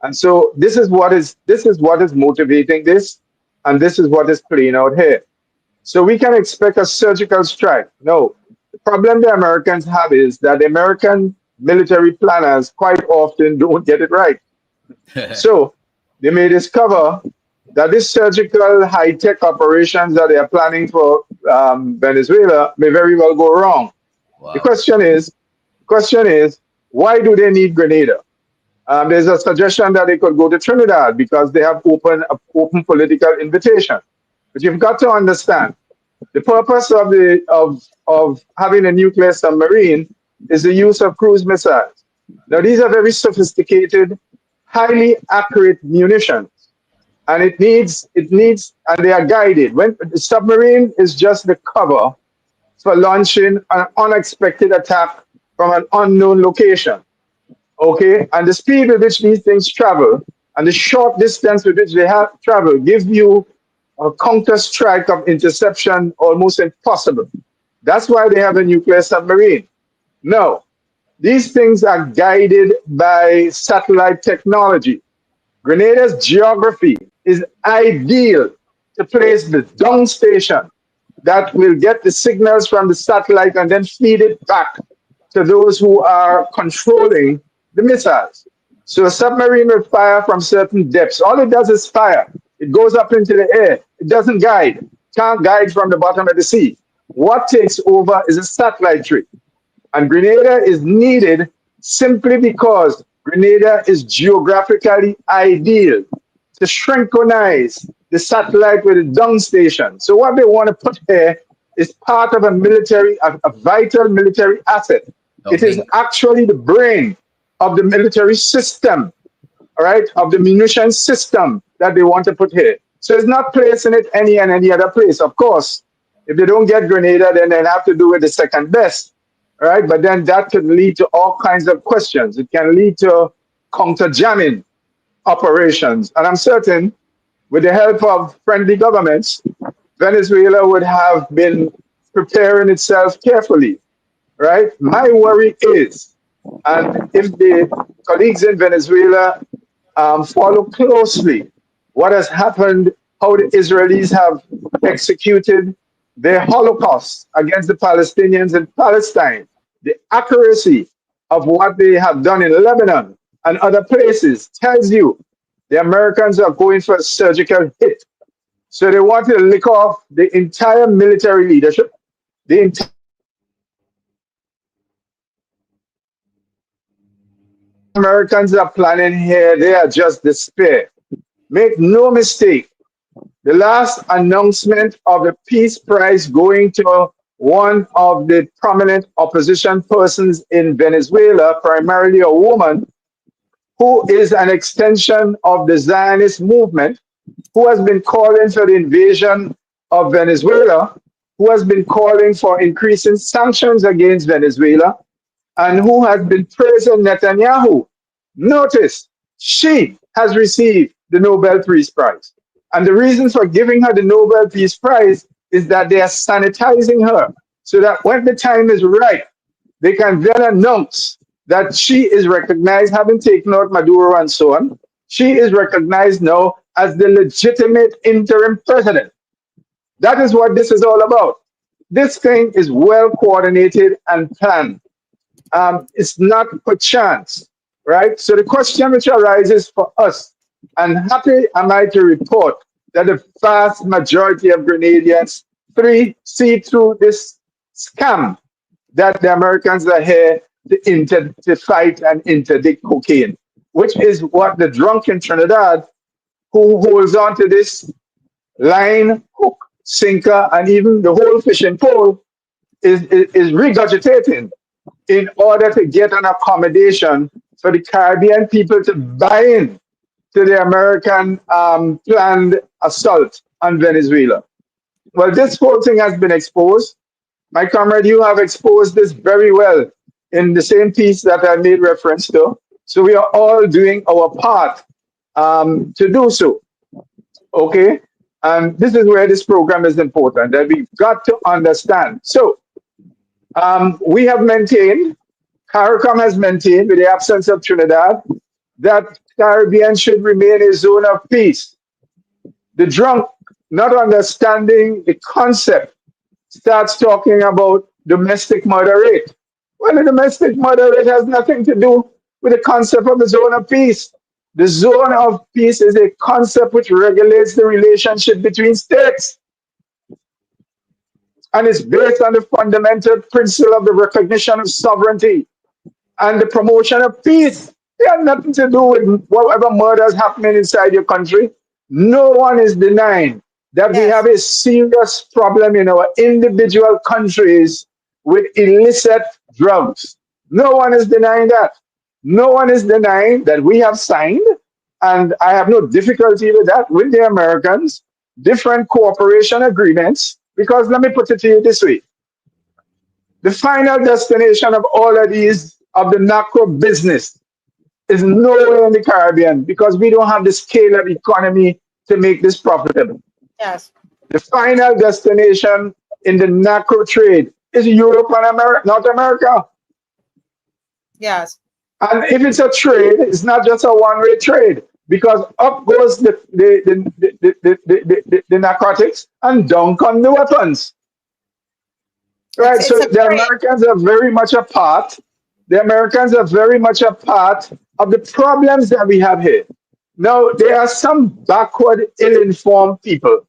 [SPEAKER 3] And so this is what is motivating this, and this is what is playing out here. So we can expect a surgical strike. No, the problem the Americans have is that the American military planners quite often don't get it right. So they may discover that this surgical high-tech operations that they are planning for Venezuela may very well go wrong. Wow. The question is, why do they need Grenada? There's a suggestion that they could go to Trinidad because they have open political invitation. But you've got to understand, the purpose of having a nuclear submarine is the use of cruise missiles. Now, these are very sophisticated, highly accurate munitions, and it needs, and they are guided. When the submarine is just the cover for launching an unexpected attack from an unknown location. Okay, and the speed with which these things travel and the short distance with which they have travel give you a counter strike of interception almost impossible. That's why they have a nuclear submarine. No, these things are guided by satellite technology. Grenada's geography is ideal to place the down station that will get the signals from the satellite and then feed it back to those who are controlling the missiles. So a submarine will fire from certain depths. All it does is fire. It goes up into the air. It doesn't guide. Can't guide from the bottom of the sea. What takes over is a satellite tree. And Grenada is needed simply because Grenada is geographically ideal to synchronize the satellite with the down station. So what they want to put here is part of a vital military asset. Okay. It is actually the brain of the military system, all right, of the munition system that they want to put here. So it's not placing it any other place. Of course, if they don't get Grenada, then they'll have to do it the second best, all right? But then that could lead to all kinds of questions. It can lead to counter-jamming operations. And I'm certain with the help of friendly governments, Venezuela would have been preparing itself carefully, right? My worry is, and if the colleagues in Venezuela follow closely what has happened, how the Israelis have executed their Holocaust against the Palestinians in Palestine, the accuracy of what they have done in Lebanon and other places tells you the Americans are going for a surgical hit. So they want to lick off the entire military leadership, the entire Americans are planning here, they are just despair. Make no mistake, the last announcement of the Peace Prize going to one of the prominent opposition persons in Venezuela, primarily a woman, who is an extension of the Zionist movement, who has been calling for the invasion of Venezuela, who has been calling for increasing sanctions against Venezuela, and who has been praising Netanyahu. Notice, she has received the Nobel Peace Prize. And the reason for giving her the Nobel Peace Prize is that they are sanitizing her so that when the time is right, they can then announce that she is recognized, having taken out Maduro and so on, she is recognized now as the legitimate interim president. That is what this is all about. This thing is well coordinated and planned. It's not per chance, right? So the question which arises for us, and happy am I to report that the vast majority of Grenadians, see through this scam that the Americans are here to fight and interdict cocaine, which is what the drunken Trinidad who holds on to this line, hook, sinker, and even the whole fishing pole is regurgitating in order to get an accommodation for the Caribbean people to buy in to the American planned assault on Venezuela. Well, this whole thing has been exposed. My comrade, you have exposed this very well in the same piece that I made reference to. So we are all doing our part to do so. Okay? And this is where this program is important, that we've got to understand. So we have maintained, CARICOM has maintained, with the absence of Trinidad, that Caribbean should remain a zone of peace. The drunk, not understanding the concept, starts talking about domestic murder rate. Well, the domestic murder rate has nothing to do with the concept of the zone of peace. The zone of peace is a concept which regulates the relationship between states. And it's based on the fundamental principle of the recognition of sovereignty and the promotion of peace. It has nothing to do with whatever murders happening inside your country. No one is denying that we have a serious problem in our individual countries with illicit drugs. No one is denying that. No one is denying that we have signed, and I have no difficulty with that, with the Americans, different cooperation agreements, because let me put it to you this way. The final destination of all of these, of the narco business, is nowhere in the Caribbean because we don't have the scale of economy to make this profitable.
[SPEAKER 1] Yes.
[SPEAKER 3] The final destination in the narco trade is Europe and North America.
[SPEAKER 1] Yes.
[SPEAKER 3] And if it's a trade, it's not just a one-way trade because up goes the narcotics and down come the weapons. Right, so the Americans are very much a part. The Americans are very much a part of the problems that we have here. Now, there are some backward, ill-informed people,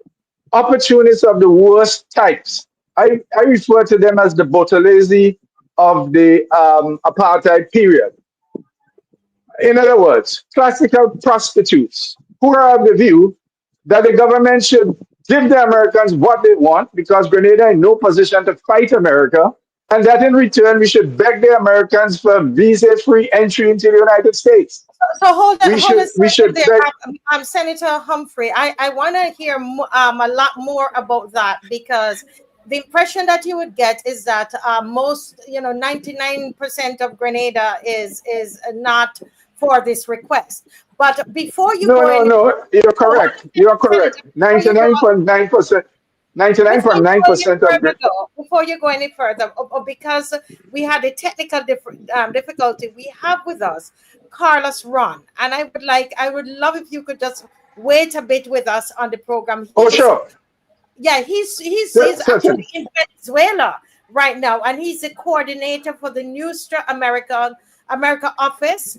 [SPEAKER 3] opportunists of the worst types. I refer to them as the Botolese of the apartheid period. In other words, classical prostitutes who are of the view that the government should give the Americans what they want because Grenada is in no position to fight America, and that in return we should beg the Americans for visa-free entry into the United States.
[SPEAKER 1] So hold on,
[SPEAKER 3] we should beg.
[SPEAKER 1] Senator Humphrey, I want to hear a lot more about that because the impression that you would get is that most, 99% of Grenada is not for this request. But before you
[SPEAKER 3] No, you're correct. You're correct. 99.9%. 99.9% of
[SPEAKER 1] before you go any further, because we had a technical difficulty we have with us, Carlos Ron, and I would love if you could just wait a bit with us on the program.
[SPEAKER 3] Sure.
[SPEAKER 1] Yeah, he's actually in Venezuela right now, and he's the coordinator for the Nuestra America office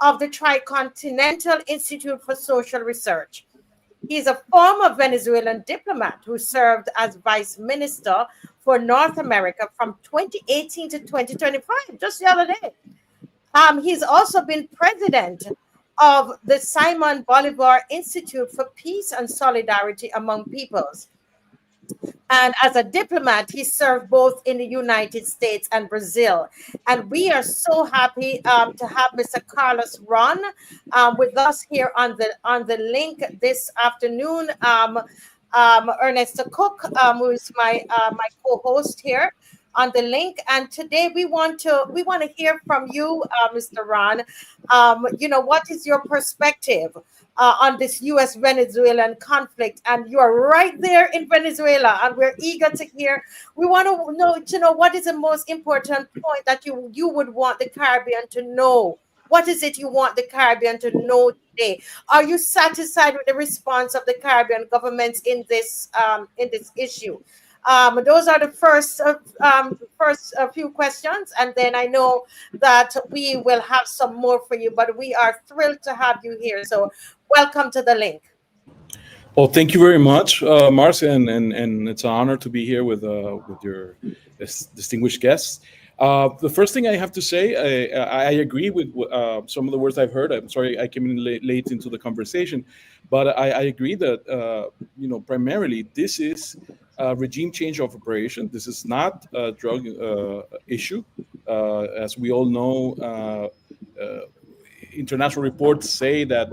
[SPEAKER 1] of the Tricontinental Institute for Social Research. He's a former Venezuelan diplomat who served as Vice Minister for North America from 2018 to 2025, just the other day. He's also been president of the Simon Bolivar Institute for Peace and Solidarity Among Peoples. And as a diplomat, he served both in the United States and Brazil. And we are so happy to have Mr. Carlos Ron with us here on the link this afternoon. Ernesta Cook, who is my co-host here. on the link. And today we want to hear from you, Mr. Ron. What is your perspective on this U.S. Venezuelan conflict? And you are right there in Venezuela, and we're eager to hear. We want to know what is the most important point that you would want the Caribbean to know. What is it you want the Caribbean to know today? Are you satisfied with the response of the Caribbean governments in this issue? Those are the first few questions, and then I know that we will have some more for you. But we are thrilled to have you here. So welcome to the link.
[SPEAKER 4] Well, thank you very much, Marcia, and it's an honor to be here with your distinguished guests. The first thing I have to say, I agree with some of the words I've heard. I'm sorry I came in late into the conversation, but I agree that primarily this is a regime change of operation. This is not a drug issue, as we all know. International reports say that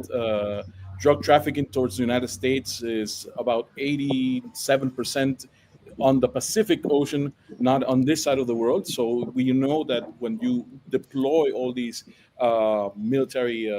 [SPEAKER 4] drug trafficking towards the United States is about 87% on the Pacific Ocean, not on this side of the world. So we know that when you deploy all these military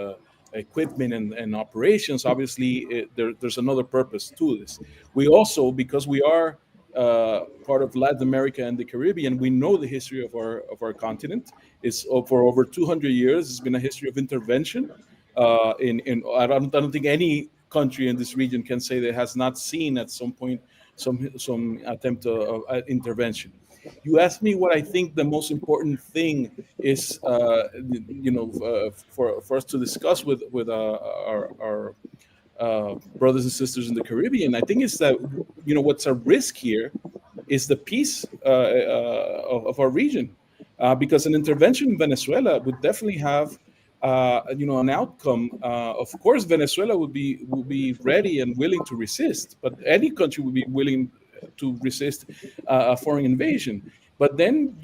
[SPEAKER 4] equipment and operations, obviously there's another purpose to this. We also, because we are part of Latin America and the Caribbean, we know the history of our continent. It's for over 200 years. It's been a history of intervention. I don't think any country in this region can say that it has not seen at some point some attempt of intervention. You asked me what I think the most important thing is, for us to discuss with our brothers and sisters in the Caribbean. I think it's that what's a risk here is the peace of our region, because an intervention in Venezuela would definitely have an outcome. Of course, Venezuela would be ready and willing to resist, but any country would be willing to resist a foreign invasion. But then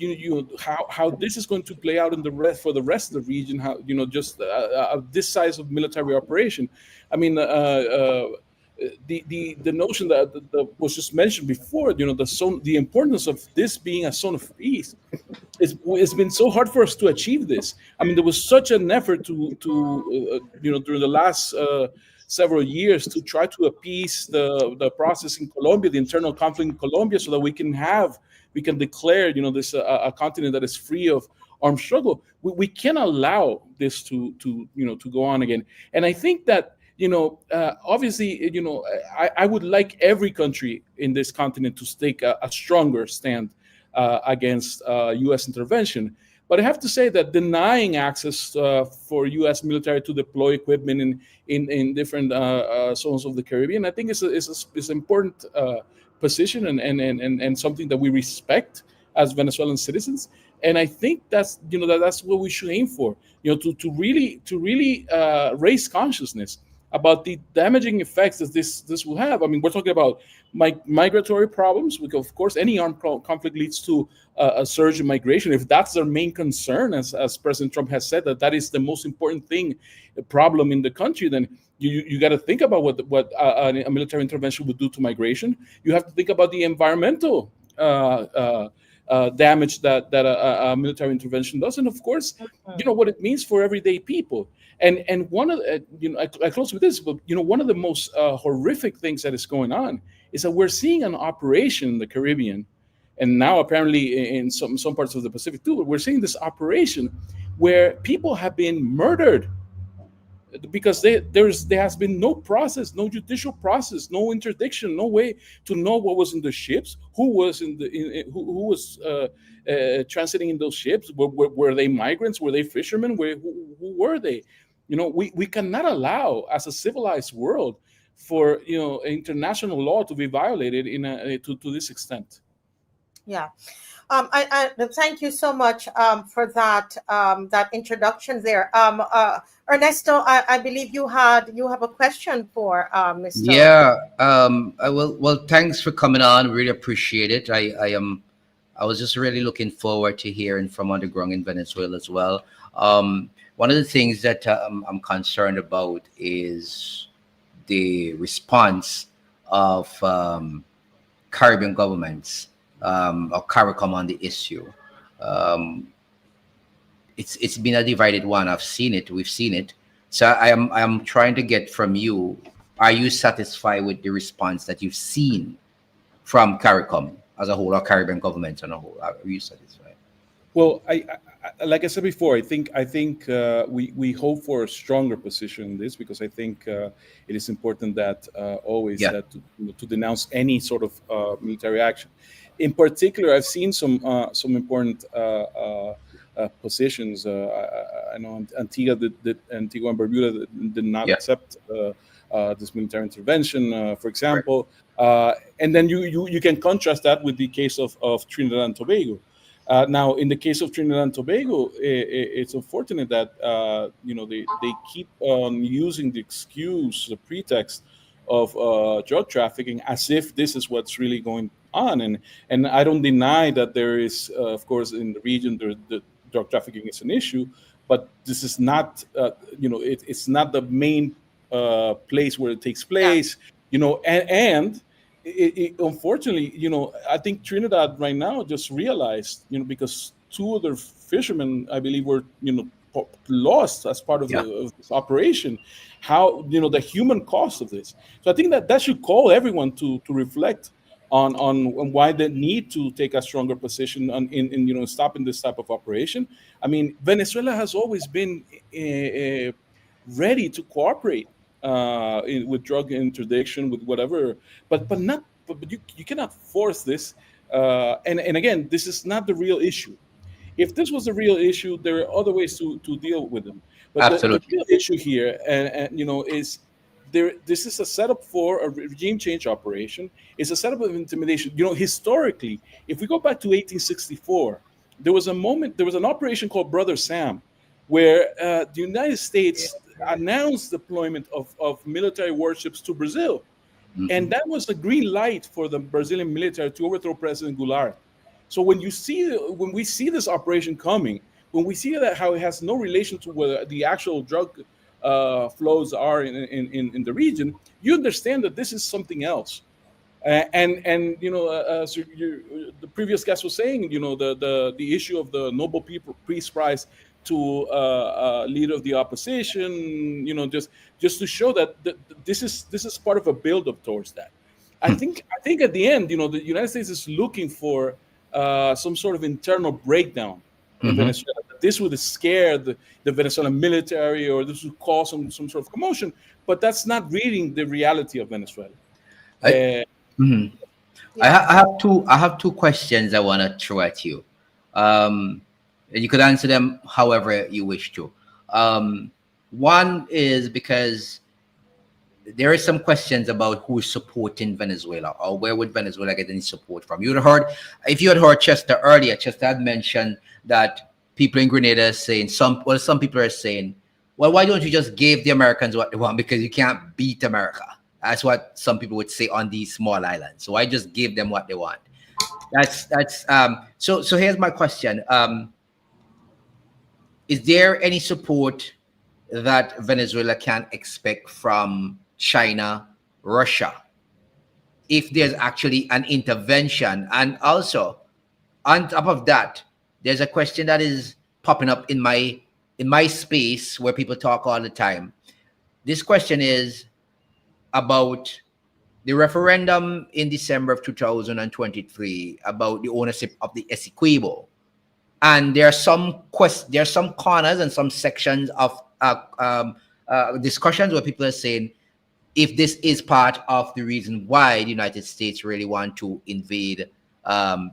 [SPEAKER 4] how this is going to play out in for the rest of the region, how just this size of military operation. I mean, the notion that was just mentioned before, the importance of this being a zone of peace. It's been so hard for us to achieve this. I mean, there was such an effort to during the last several years to try to appease the process in Colombia, the internal conflict in Colombia, so that we can declare this a continent that is free of armed struggle. We can't allow this to go on again. And I think that obviously I would like every country in this continent to take a stronger stand against U.S. intervention. But I have to say that denying access for U.S. military to deploy equipment in different zones of the Caribbean, I think is an important position and something that we respect as Venezuelan citizens. And I think that's what we should aim for. To really raise consciousness about the damaging effects that this will have. I mean, we're talking about migratory problems, because of course any armed conflict leads to a surge in migration. If that's their main concern, as President Trump has said, that is the most important problem in the country, then you got to think about what a military intervention would do to migration. You have to think about the environmental damage that a military intervention does, and of course, what it means for everyday people. And one of I close with this, but one of the most horrific things that is going on is that we're seeing an operation in the Caribbean, and now apparently in some parts of the Pacific too. But we're seeing this operation where people have been murdered because there has been no process, no judicial process, no interdiction, no way to know what was in the ships, who was transiting in those ships. Were they migrants? Were they fishermen? Who were they? We cannot allow, as a civilized world, for international law to be violated to this extent.
[SPEAKER 1] Yeah. I thank you so much for that introduction there. Ernesto, I believe you have a question for Mr.
[SPEAKER 2] Yeah. I will. Well, thanks for coming on. Really appreciate it. I was just really looking forward to hearing from on the ground in Venezuela as well. One of the things that I'm concerned about is the response of Caribbean governments or CARICOM on the issue. Um, it's been a divided one. I've seen it. We've seen it. So I am trying to get from you. Are you satisfied with the response that you've seen from CARICOM as a whole, or Caribbean government on a whole? Are you satisfied?
[SPEAKER 4] Well, like I said before, I think we hope for a stronger position in this, because I think it is important that always
[SPEAKER 2] Yeah.
[SPEAKER 4] that to denounce any sort of military action. In particular, I've seen some important positions. I know Antigua and Barbuda did not
[SPEAKER 2] Yeah.
[SPEAKER 4] accept this military intervention, for
[SPEAKER 2] Right.
[SPEAKER 4] example. And then you can contrast that with the case of Trinidad and Tobago. Now, in the case of Trinidad and Tobago, it's unfortunate that they keep on using the excuse, the pretext of drug trafficking, as if this is what's really going on. And I don't deny that there is, of course, in the region, the drug trafficking is an issue, but this is not, it's not the main place where it takes
[SPEAKER 1] Yeah.
[SPEAKER 4] place. And unfortunately, I think Trinidad right now just realized, because two other fishermen, I believe, were, lost as part
[SPEAKER 2] Yeah.
[SPEAKER 4] of this operation, how, the human cost of this. So I think that should call everyone to reflect on why they need to take a stronger position in stopping this type of operation. I mean, Venezuela has always been ready to cooperate with drug interdiction, with whatever, but not, but you cannot force this. And again, this is not the real issue. If this was the real issue, there are other ways to deal with them. But the
[SPEAKER 2] Absolutely.
[SPEAKER 4] real issue here, is there. This is a setup for a regime change operation. It's a setup of intimidation. Historically, if we go back to 1864, there was an operation called Brother Sam, where the United States announced deployment of military warships to Brazil. And that was a green light for the Brazilian military to overthrow President Goulart. So when we see this operation coming, when we see that how it has no relation to where the actual drug flows are in the region, you understand that this is something else. As the previous guest was saying, the issue of the Nobel Peace Prize to leader of the opposition, just to show that this is part of a build up towards that. I think at the end, the United States is looking for some sort of internal breakdown in
[SPEAKER 2] Mhm.
[SPEAKER 4] Venezuela. This would scare the Venezuelan military, or this would cause some sort of commotion. But that's not reading the reality of Venezuela.
[SPEAKER 2] I,
[SPEAKER 4] Uh,
[SPEAKER 2] mhm.
[SPEAKER 1] Yeah.
[SPEAKER 2] I have two questions I want to throw at you. And you could answer them however you wish to. One is because there are some questions about who is supporting Venezuela, or where would Venezuela get any support from. If you had heard Chester earlier, Chester had mentioned that people in Grenada are saying, some people are saying, well, why don't you just give the Americans what they want, because you can't beat America. That's what some people would say on these small islands. So I just give them what they want. So here's my question. Is there any support that Venezuela can expect from China, Russia, if there's actually an intervention? And also, on top of that, there's a question that is popping up in my space where people talk all the time. This question is about the referendum in December of 2023 about the ownership of the Essequibo. And there are some corners and some sections of discussions where people are saying, if this is part of the reason why the United States really want to invade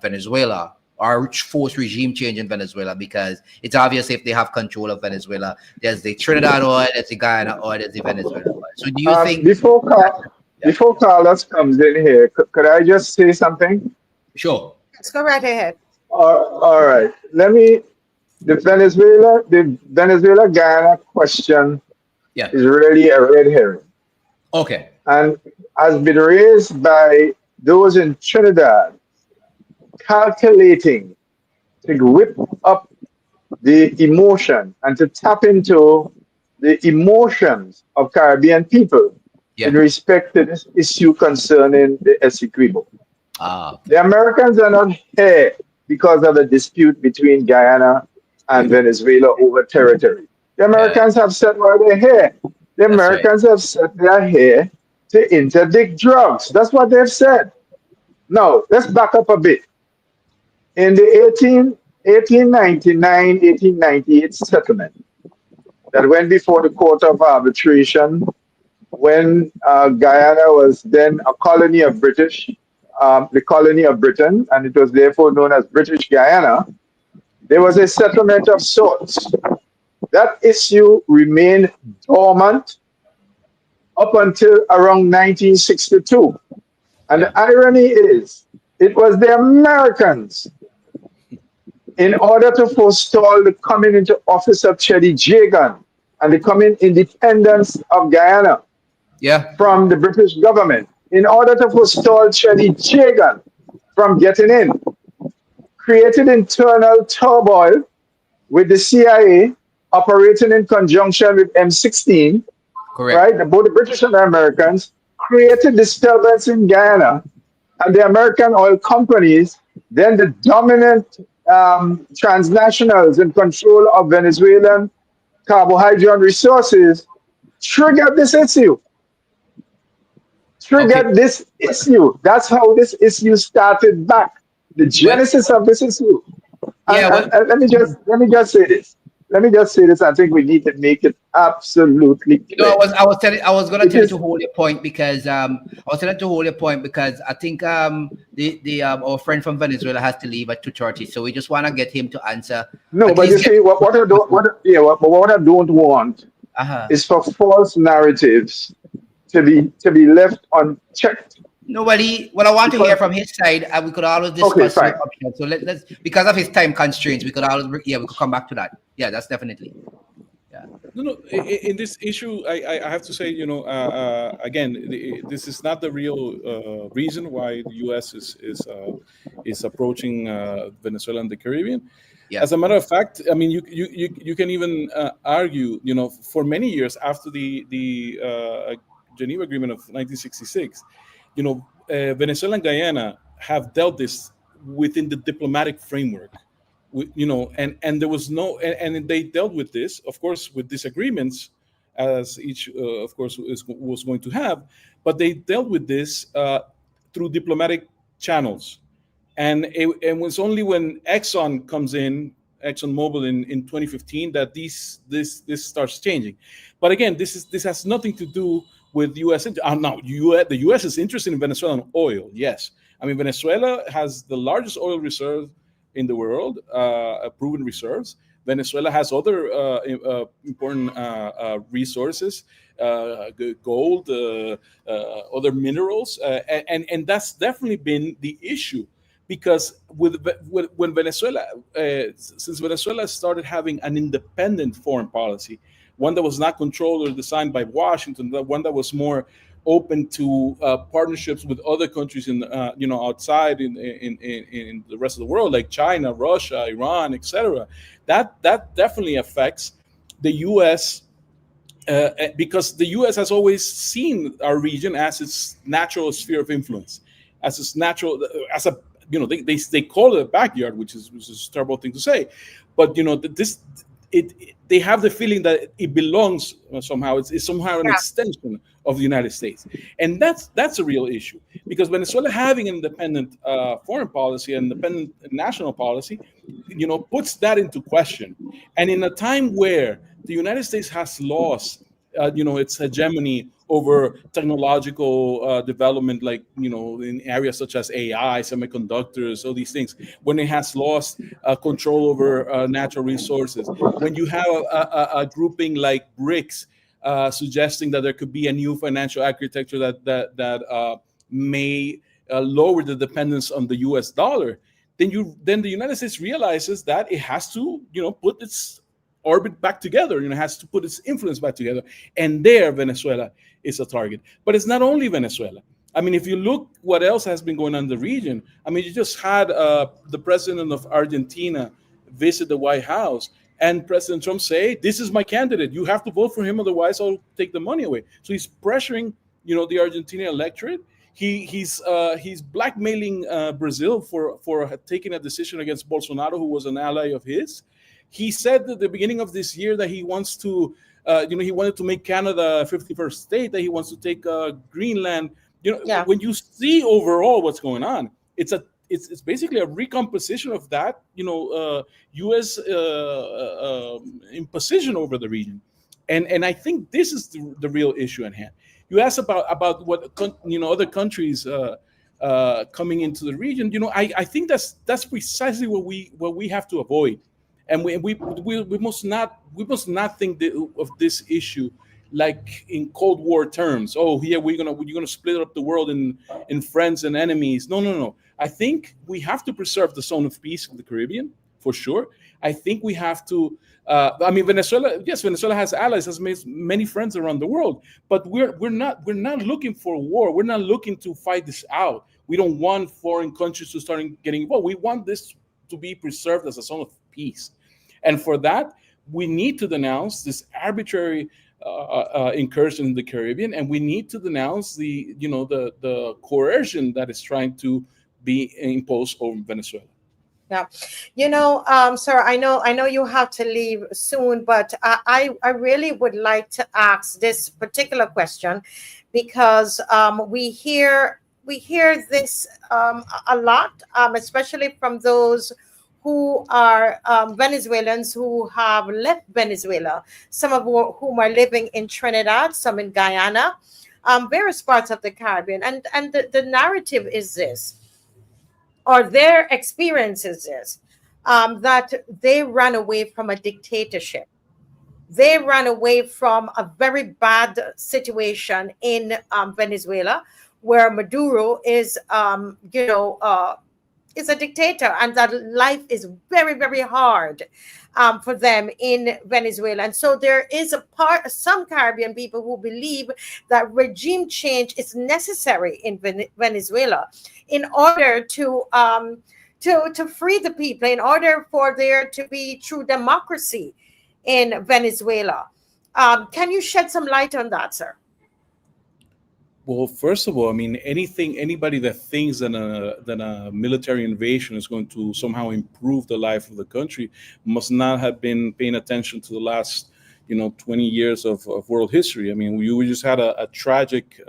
[SPEAKER 2] Venezuela or force regime change in Venezuela, because it's obvious if they have control of Venezuela, there's the Trinidad oil, there's the Guyana oil, there's the Venezuela oil. So do you think? Yeah,
[SPEAKER 3] Before Carlos comes in here, could I just say something?
[SPEAKER 2] sure.
[SPEAKER 1] Let's go right ahead.
[SPEAKER 3] All right. The Venezuela Guyana question
[SPEAKER 2] Yeah.
[SPEAKER 3] is really a red herring,
[SPEAKER 2] Okay.
[SPEAKER 3] and has been raised by those in Trinidad calculating to whip up the emotion and to tap into the emotions of Caribbean people
[SPEAKER 2] Yeah.
[SPEAKER 3] in respect to this issue concerning the Essequibo.
[SPEAKER 2] Ah,
[SPEAKER 3] The Americans are not here because of a dispute between Guyana and Venezuela over territory. The
[SPEAKER 2] yeah,
[SPEAKER 3] Americans have said why they're here. The
[SPEAKER 2] that's right.
[SPEAKER 3] Americans have said they're here to interdict drugs. That's what they've said. Now, let's back up a bit. In the 1898 settlement that went before the Court of Arbitration, when Guyana was then a colony of the colony of Britain, and it was therefore known as British Guyana, there was a settlement of sorts. That issue remained dormant up until around 1962. And
[SPEAKER 2] Yeah,
[SPEAKER 3] the irony is, it was the Americans, in order to forestall the coming into office of Cheddi Jagan and the coming independence of Guyana
[SPEAKER 2] yeah.
[SPEAKER 3] from the British government, in order to forestall Cheddi Jagan from getting in, created internal turmoil with the CIA operating in conjunction with M16,
[SPEAKER 2] Correct.
[SPEAKER 3] right? Both the British and the Americans created disturbance in Guyana, and the American oil companies, then the dominant transnationals in control of Venezuelan carbohydrate resources, triggered this issue.
[SPEAKER 2] Okay.
[SPEAKER 3] Triggered this issue. That's how this issue started back. The
[SPEAKER 2] Well,
[SPEAKER 3] genesis of this issue.
[SPEAKER 2] yeah.
[SPEAKER 3] And let me just say this. Let me just say this. I think we need to make it absolutely clear.
[SPEAKER 2] I was gonna
[SPEAKER 3] It
[SPEAKER 2] tell you to
[SPEAKER 3] is
[SPEAKER 2] hold your point because I was telling you to hold your point because I think the our friend from Venezuela has to leave at 2:30, so we just want to get him to answer
[SPEAKER 3] no,
[SPEAKER 2] at
[SPEAKER 3] but you
[SPEAKER 2] least get.
[SPEAKER 3] see, what I don't, what I don't want
[SPEAKER 2] Uh-huh.
[SPEAKER 3] is for false narratives to be left unchecked.
[SPEAKER 2] Nobody. Well, I want to hear
[SPEAKER 3] Because
[SPEAKER 2] from his side, and we could always
[SPEAKER 3] okay,
[SPEAKER 2] discuss
[SPEAKER 3] fine.
[SPEAKER 2] your options. So let's because of his time constraints, we could always yeah, we could come back to that. Yeah, that's definitely yeah.
[SPEAKER 4] No, no. In this issue, I have to say, again, this is not the real reason why the U.S. is approaching Venezuela and the Caribbean.
[SPEAKER 2] Yeah.
[SPEAKER 4] As a matter of fact, I mean, you can even argue, for many years after the Geneva Agreement of 1966, Venezuela and Guyana have dealt this within the diplomatic framework, and there was no, and they dealt with this, of course, with disagreements, as each, of course, was going to have, but they dealt with this through diplomatic channels, and it was only when Exxon comes in, ExxonMobil in 2015, that this starts changing. But again, this has nothing to do with U.S. Now, the U.S. is interested in Venezuelan oil. Yes, I mean, Venezuela has the largest oil reserve in the world, proven reserves. Venezuela has other important resources, gold, other minerals, and that's definitely been the issue, because when Venezuela, since Venezuela started having an independent foreign policy, one that was not controlled or designed by Washington, one that was more open to partnerships with other countries in outside in the rest of the world, like China, Russia, Iran, etc. That definitely affects the U.S. Because the U.S. has always seen our region as its natural sphere of influence, as its natural, as a they call it a backyard, which is a terrible thing to say, but they have the feeling that it belongs somehow. It's somehow an
[SPEAKER 1] Yeah.
[SPEAKER 4] extension of the United States, and that's a real issue, because Venezuela having an independent foreign policy, an independent national policy, puts that into question. And in a time where the United States has lost, its hegemony over technological development, like in areas such as AI, semiconductors, all these things, when it has lost control over natural resources, when you have a grouping like BRICS suggesting that there could be a new financial architecture that may lower the dependence on the U.S. dollar, then the United States realizes that it has to put its orbit back together. It has to put its influence back together, and there Venezuela is a target. But it's not only Venezuela. I mean, if you look what else has been going on in the region, I mean, you just had the president of Argentina visit the White House, and President Trump say, "This is my candidate. You have to vote for him, otherwise I'll take the money away." So he's pressuring, the Argentinian electorate. He's blackmailing Brazil for taking a decision against Bolsonaro, who was an ally of his. He said at the beginning of this year that he wants to, he wanted to make Canada a 51st state, that he wants to take Greenland.
[SPEAKER 1] Yeah.
[SPEAKER 4] When you see overall what's going on, it's basically a recomposition of that, U.S. Imposition over the region, and I think this is the real issue at hand. You asked about what other countries coming into the region. I think that's precisely what we have to avoid, and we must not think of this issue like in Cold War terms. Oh, here you're gonna split up the world in friends and enemies. No. I think we have to preserve the zone of peace of the Caribbean for sure. I think we have to. Venezuela. Yes, Venezuela has allies, has made many friends around the world. But we're not looking for war. We're not looking to fight this out. We don't want foreign countries to start getting involved. We want this to be preserved as a zone of peace, and for that we need to denounce this arbitrary incursion in the Caribbean, and we need to denounce the coercion that is trying to be imposed over Venezuela.
[SPEAKER 1] Yeah, sir, I know you have to leave soon, but I really would like to ask this particular question because we hear this a lot, especially from those who are Venezuelans who have left Venezuela, some of whom are living in Trinidad, some in Guyana, various parts of the Caribbean. And the narrative is this, or their experience is this, that they ran away from a dictatorship. They ran away from a very bad situation in Venezuela, where Maduro is, is a dictator, and that life is very, very hard for them in Venezuela. And so there is some Caribbean people who believe that regime change is necessary in Venezuela in order to free the people, in order for there to be true democracy in Venezuela. Can you shed some light on that, sir?
[SPEAKER 4] Well, first of all, anybody that thinks that a military invasion is going to somehow improve the life of the country must not have been paying attention to the last, 20 years of world history. We just had a tragic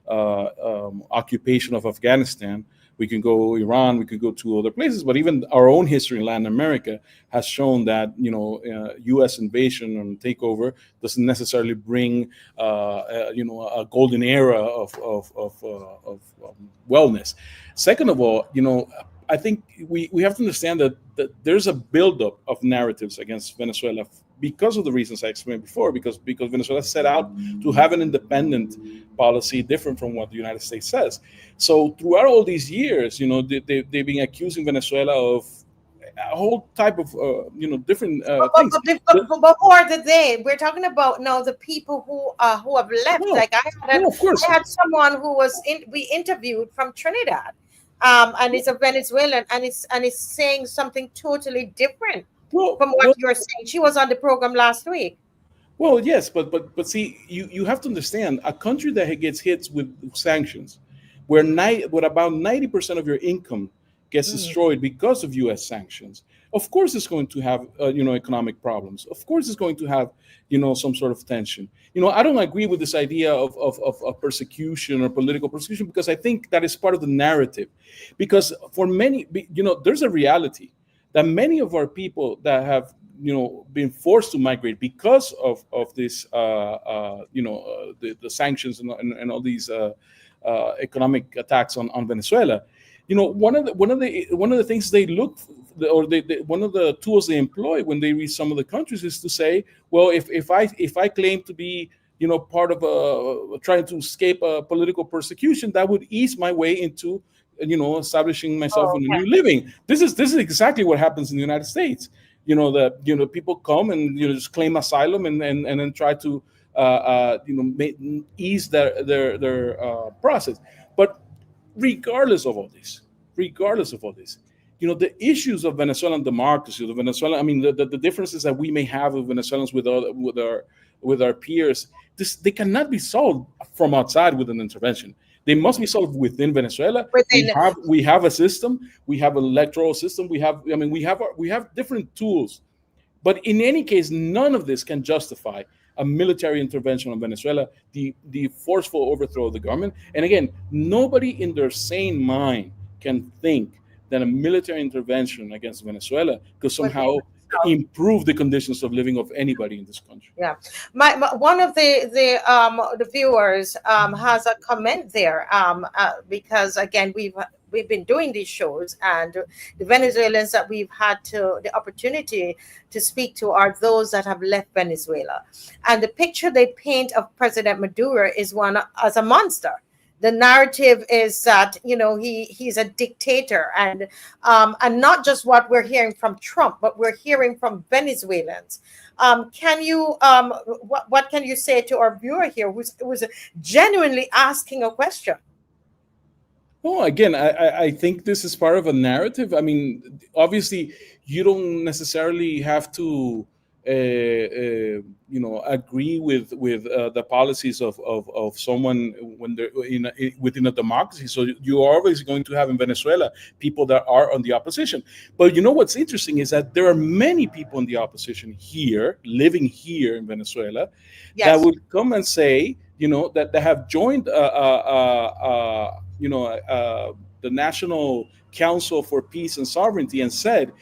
[SPEAKER 4] occupation of Afghanistan. We can go Iran, we could go to other places, but even our own history in Latin America has shown that U.S. invasion and takeover doesn't necessarily bring a golden era of wellness. Second of all, I think we have to understand that there's a buildup of narratives against Venezuela because of the reasons I explained before, because Venezuela set out to have an independent policy different from what the United States says. So throughout all these years, they've been accusing Venezuela of a whole type of different things.
[SPEAKER 1] But who are we're talking about now the people who have left. Like I had someone who we interviewed from Trinidad, and it's a Venezuelan, and it's saying something totally different from what you're saying. She was on the program last week.
[SPEAKER 4] Well, yes, but see, you have to understand, a country that gets hit with sanctions, where about 90% of your income gets destroyed because of U.S. sanctions. Of course, it's going to have economic problems. Of course, it's going to have some sort of tension. I don't agree with this idea of persecution or political persecution, because I think that is part of the narrative. Because for many, there's a reality that many of our people that have been forced to migrate because of this the sanctions and all these economic attacks on Venezuela. One of the things they look one of the tools they employ when they reach some of the countries is to say, well, if I claim to be part of trying to escape a political persecution, that would ease my way into establishing myself in a new living. This is exactly what happens in the United States. People come and just claim asylum and then try to ease their process. But regardless of all this, the issues of Venezuelan democracy, the differences that we may have with Venezuelans with our peers, they cannot be solved from outside with an intervention. They must be solved within Venezuela.
[SPEAKER 1] Within,
[SPEAKER 4] We have a system. We have an electoral system. We have different tools. But in any case, none of this can justify a military intervention on Venezuela, the forceful overthrow of the government. And again, nobody in their sane mind can think that a military intervention against Venezuela could somehow improve the conditions of living of anybody in this country.
[SPEAKER 1] Yeah, one of the viewers has a comment there, because again we've been doing these shows, and the Venezuelans that we've had the opportunity to speak to are those that have left Venezuela, and the picture they paint of President Maduro is one as a monster. The narrative is that he's a dictator, and not just what we're hearing from Trump, but we're hearing from Venezuelans. Can you what can you say to our viewer here who's genuinely asking a question?
[SPEAKER 4] Well, again, I think this is part of a narrative. I mean, obviously, you don't necessarily have to, agree with the policies of someone when they're within a democracy. So you're always going to have in Venezuela people that are on the opposition. But what's interesting is that there are many people in the opposition here, living here in Venezuela,
[SPEAKER 1] Yes,
[SPEAKER 4] that would come and say, that they have joined the National Council for Peace and Sovereignty and said,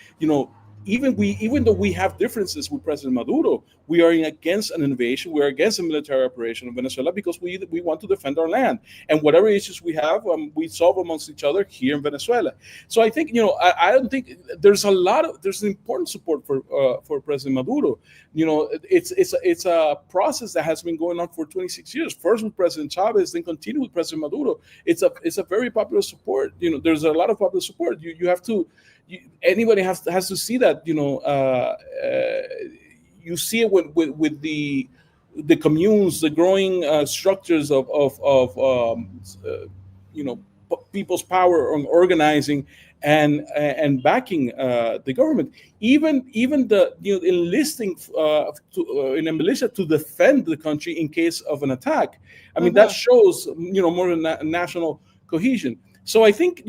[SPEAKER 4] even though we have differences with President Maduro, we are against an invasion, we are against a military operation in Venezuela because we want to defend our land. And whatever issues we have, we solve amongst each other here in Venezuela. So I think, I don't think there's an important support for President Maduro. It's a process that has been going on for 26 years. First with President Chavez, then continue with President Maduro. It's a very popular support. There's a lot of popular support. You have to. Anybody has to see that. You see it with the communes, the growing structures of people's power on organizing and backing the government. Even the enlisting in a militia to defend the country in case of an attack. I mean, that shows more national cohesion. So I think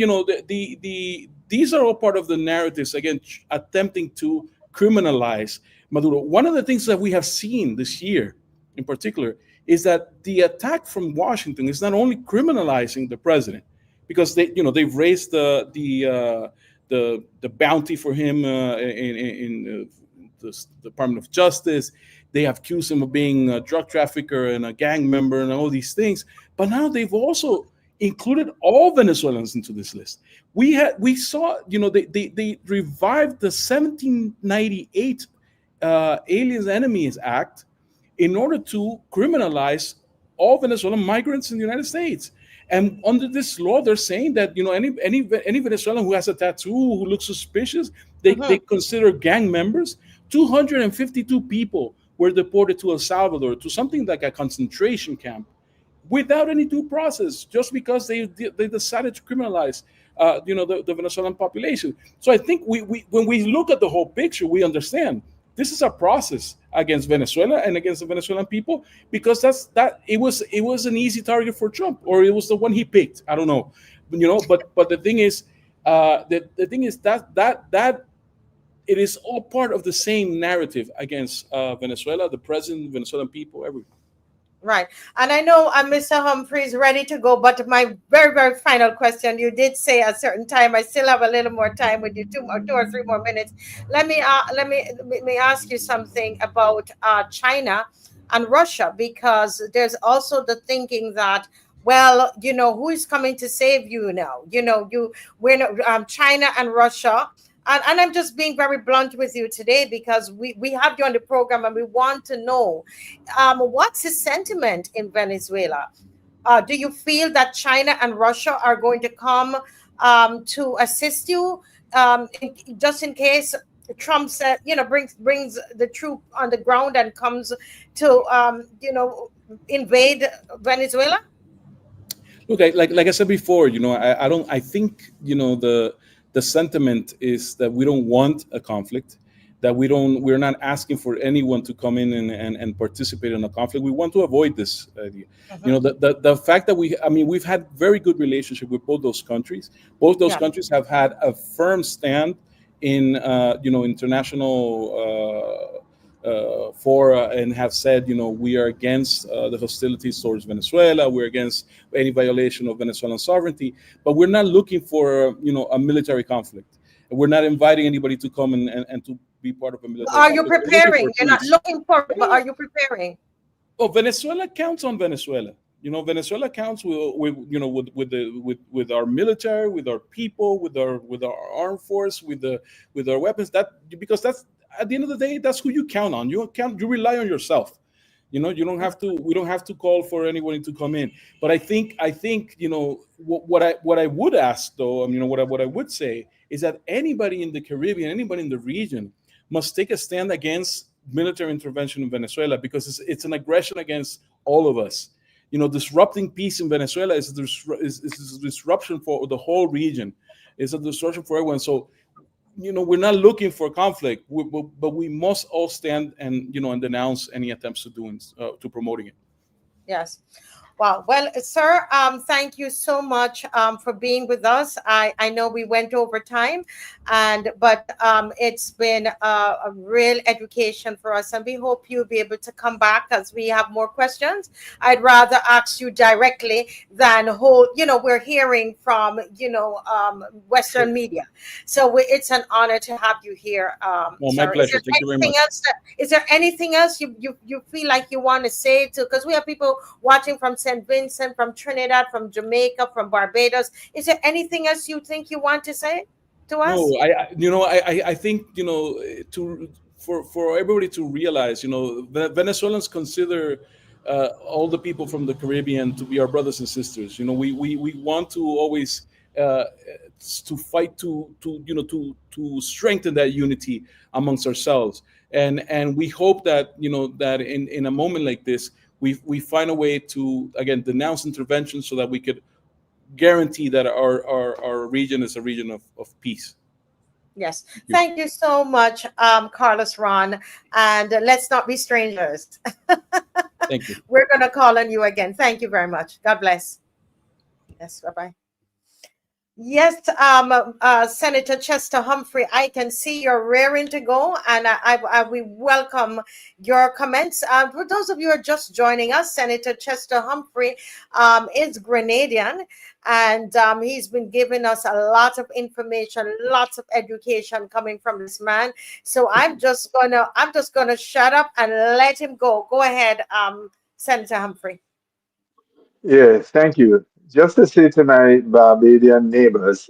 [SPEAKER 4] these are all part of the narratives, again, attempting to criminalize Maduro. One of the things that we have seen this year, in particular, is that the attack from Washington is not only criminalizing the president, because they've raised the bounty for him in the Department of Justice. They have accused him of being a drug trafficker and a gang member and all these things. But now they've also included all Venezuelans into this list. We saw, they revived the 1798 Aliens Enemies Act in order to criminalize all Venezuelan migrants in the United States. And under this law, they're saying that any Venezuelan who has a tattoo, who looks suspicious, they consider gang members. 252 people were deported to El Salvador, to something like a concentration camp, without any due process, just because they decided to criminalize the Venezuelan population. So I think when we look at the whole picture, we understand this is a process against Venezuela and against the Venezuelan people, because it was an easy target for Trump, or it was the one he picked. I don't know, but the thing is, that it is all part of the same narrative against Venezuela, the president, Venezuelan people, everyone.
[SPEAKER 1] Right. And I know Mr. Humphrey is ready to go, but my very, very final question, you did say a certain time. I still have a little more time with you, two or three more minutes. Let me ask you something about China and Russia, because there's also the thinking that, well, who is coming to save you now? China and Russia. And I'm just being very blunt with you today, because we have you on the program and we want to know what's the sentiment in Venezuela? Do you feel that China and Russia are going to come to assist you just in case Trump said, brings the troop on the ground and comes to, invade Venezuela?
[SPEAKER 4] Look, like I said before, I think the sentiment is that we don't want a conflict. that we're not asking for anyone to come in and participate in a conflict. We want to avoid this idea. You know,
[SPEAKER 1] Mhm.
[SPEAKER 4] the fact that we've had very good relationship with both those countries. Both those
[SPEAKER 1] Yeah.
[SPEAKER 4] countries have had a firm stand in international fora, and have said, we are against the hostilities towards Venezuela. We're against any violation of Venezuelan sovereignty, but we're not looking for a military conflict. We're not inviting anybody to come and to be part of a military
[SPEAKER 1] Are you
[SPEAKER 4] conflict. We're looking for
[SPEAKER 1] preparing? You're not
[SPEAKER 4] peace.
[SPEAKER 1] looking for it, but
[SPEAKER 4] Yeah.
[SPEAKER 1] are you preparing?
[SPEAKER 4] Oh, Venezuela counts on Venezuela. Venezuela counts with our military, with our people, with our armed force, with our weapons. That, because that's, at the end of the day, that's who you count on. You rely on yourself. You don't have to. We don't have to call for anybody to come in. But I think what I would ask, though, what I would say is that anybody in the Caribbean, anybody in the region, must take a stand against military intervention in Venezuela, because it's an aggression against all of us. Disrupting peace in Venezuela is a disruption for the whole region. It's a disruption for everyone. So, we're not looking for conflict, but we must all stand and denounce any attempts to promoting it.
[SPEAKER 1] Yes. Wow. Well, sir, thank you so much for being with us. I know we went over time, but it's been a real education for us, and we hope you'll be able to come back as we have more questions. I'd rather ask you directly than hold. We're hearing from
[SPEAKER 4] Sure.
[SPEAKER 1] Western media, so it's an honor to have you here,
[SPEAKER 4] Well, my
[SPEAKER 1] sir. Is
[SPEAKER 4] pleasure.
[SPEAKER 1] there
[SPEAKER 4] Thank you very
[SPEAKER 1] anything
[SPEAKER 4] much.
[SPEAKER 1] else? Is there anything else you feel like you want to say to? Because we have people watching from St. Vincent, from Trinidad, from Jamaica, from Barbados. Is there anything else you think you want to say to
[SPEAKER 4] No,
[SPEAKER 1] us?
[SPEAKER 4] I think, to for everybody to realize, Venezuelans consider all the people from the Caribbean to be our brothers and sisters. We want to always uh, to fight to strengthen that unity amongst ourselves, and we hope that that in a moment like this, we find a way to again denounce intervention, so that we could guarantee that our region is a region of peace.
[SPEAKER 1] Yes.
[SPEAKER 4] Thank you.
[SPEAKER 1] Thank you so much, Carlos Ron. And let's not be strangers.
[SPEAKER 4] Thank you.
[SPEAKER 1] We're going to call on you again. Thank you very much. God bless. Yes. Bye bye. Yes, Senator Chester Humphrey, I can see you're raring to go, and we welcome your comments. For those of you who are just joining us, Senator Chester Humphrey is Grenadian, and he's been giving us a lot of information, lots of education coming from this man. So I'm just gonna shut up and let him go. Go ahead, Senator Humphrey.
[SPEAKER 3] Yes, thank you. Just to say to my Barbadian neighbors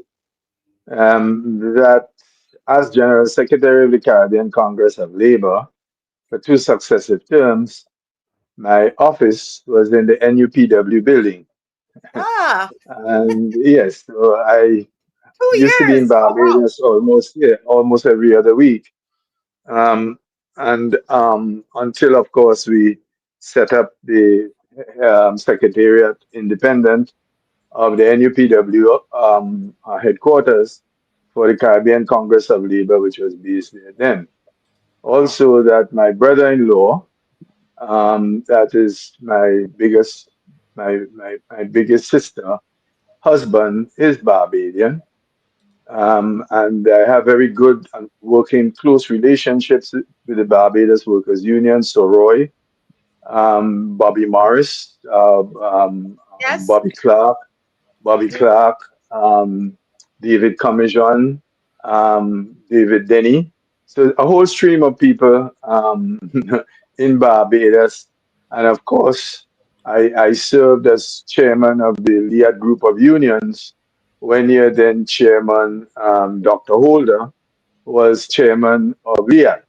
[SPEAKER 3] that as General Secretary of the Caribbean Congress of Labor for two successive terms, my office was in the NUPW building.
[SPEAKER 1] Ah,
[SPEAKER 3] And yes, so I
[SPEAKER 1] two
[SPEAKER 3] used to be in
[SPEAKER 1] years. Oh wow.
[SPEAKER 3] Barbados almost every other week. Um, and until, of course, we set up the Secretariat Independent of the NUPW headquarters for the Caribbean Congress of Labor, which was based there then. Also, that my brother-in-law, that is my biggest sister, husband is Barbadian, and I have very good and working close relationships with the Barbados Workers Union, Soroy, Bobby Morris,
[SPEAKER 1] Yes.
[SPEAKER 3] Bobby Clark, Bobby
[SPEAKER 1] Mhm.
[SPEAKER 3] Clark, David Commission, David Denny. So a whole stream of people in Barbados. And of course, I served as chairman of the LIAT group of unions when year then chairman Dr. Holder was chairman of LIAT.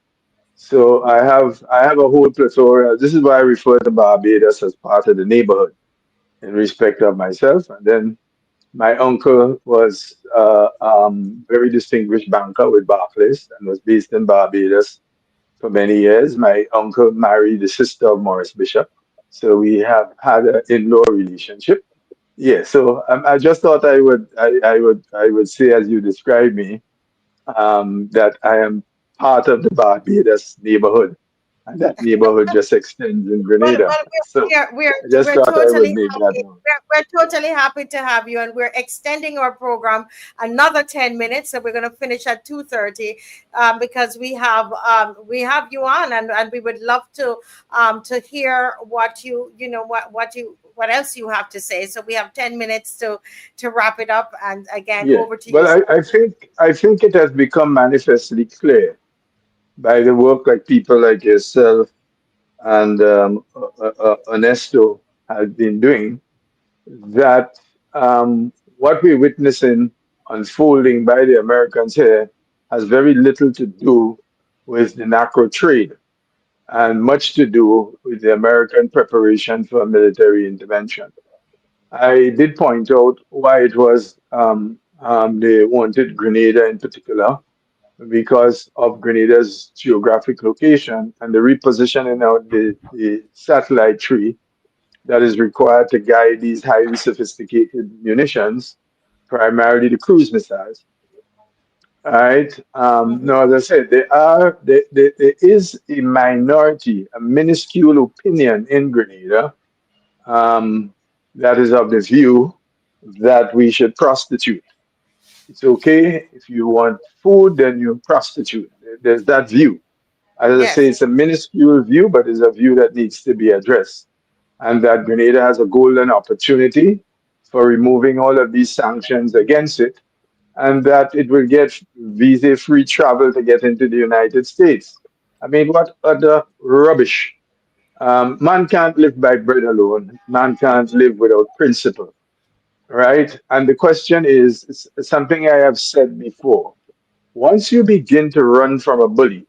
[SPEAKER 3] So I have a whole plethora. This is why I refer to Barbados as part of the neighborhood in respect of myself. And then my uncle was a very distinguished banker with Barclays and was based in Barbados for many years. My uncle married the sister of Morris Bishop, so we have had an in-law relationship. Yeah, so I just thought I would say, as you described me, that I am part of the Barbados neighborhood, and that neighborhood just extends in
[SPEAKER 1] Well,
[SPEAKER 3] Grenada.
[SPEAKER 1] well,
[SPEAKER 3] So I just
[SPEAKER 1] we're
[SPEAKER 3] thought I would
[SPEAKER 1] totally
[SPEAKER 3] make that
[SPEAKER 1] happy.
[SPEAKER 3] known.
[SPEAKER 1] We're totally happy to have you, and we're extending our program another 10 minutes. So we're going to finish at 2:30, because we have you on, and we would love to hear what what else you have to say. So we have 10 minutes to wrap it up. And again,
[SPEAKER 3] Yeah.
[SPEAKER 1] over to you,
[SPEAKER 3] Well,
[SPEAKER 1] sir.
[SPEAKER 3] I think it has become manifestly clear by the work like people like yourself and Ernesto have been doing that what we're witnessing unfolding by the Americans here has very little to do with the narco trade and much to do with the American preparation for a military intervention. I did point out why it was they wanted Grenada in particular because of Grenada's geographic location and the repositioning of the satellite tree that is required to guide these highly sophisticated munitions, primarily the cruise missiles. All right.
[SPEAKER 1] Mhm.
[SPEAKER 3] Now, as I said, there is a minority, a minuscule opinion in Grenada um, that is of the view that we should prostitute. It's okay if you want food, then you prostitute. There's that view. As I say,
[SPEAKER 1] Yes.
[SPEAKER 3] it's a minuscule view, but it's a view that needs to be addressed. And that Grenada has a golden opportunity for removing all of these sanctions against it, and that it will get visa free travel to get into the United States. I mean, what other rubbish? Man can't live by bread alone, man can't live without principle, right? And the question is it's something I have said before. Once you begin to run from a bully,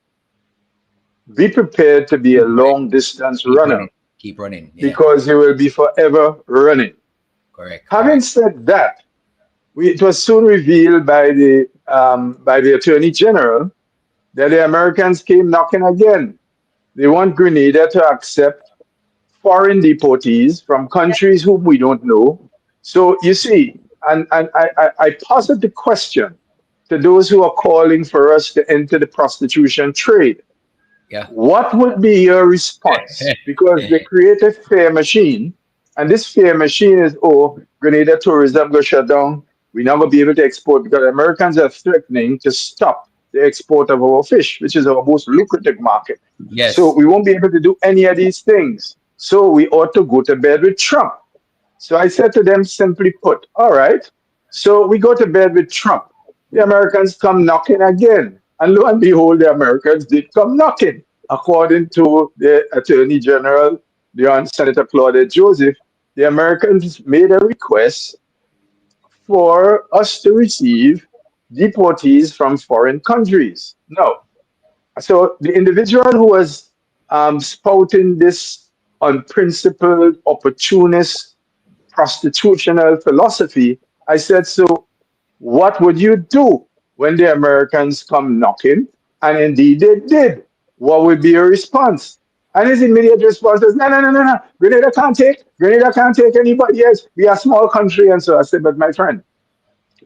[SPEAKER 3] be prepared to be a
[SPEAKER 2] Keep running.
[SPEAKER 3] long distance
[SPEAKER 2] Keep
[SPEAKER 3] runner
[SPEAKER 2] running. Keep running. Yeah.
[SPEAKER 3] because you will be forever running.
[SPEAKER 2] Correct.
[SPEAKER 3] Having
[SPEAKER 2] Correct.
[SPEAKER 3] said that, it was soon revealed by the Attorney General that the Americans came knocking again. They want Grenada to accept foreign deportees from countries whom we don't know. So you see, and I posit the question to those who are calling for us to enter the prostitution trade.
[SPEAKER 2] Yeah.
[SPEAKER 3] What would be your response? Because they create a fair machine, and this fair machine is, oh, Grenada tourism go shut down. We're not going to be able to export because Americans are threatening to stop the export of our fish, which is our most lucrative market. So
[SPEAKER 2] Yes.
[SPEAKER 3] we won't be able to do any of these things. So we ought to go to bed with Trump. So I said to them, simply put, all right. So we go to bed with Trump. The Americans come knocking again. And lo and behold, the Americans did come knocking. According to the Attorney General, the Senator Claudette Joseph, the Americans made a request for us to receive deportees from foreign countries. No. So the individual who was spouting this unprincipled, opportunist, prostitutional philosophy, I said, so what would you do when the Americans come knocking? And indeed they did. What would be your response? And his immediate response is, no, no, no, no, no. Grenada can't take anybody else. We are a small country. And so I said, but my friend,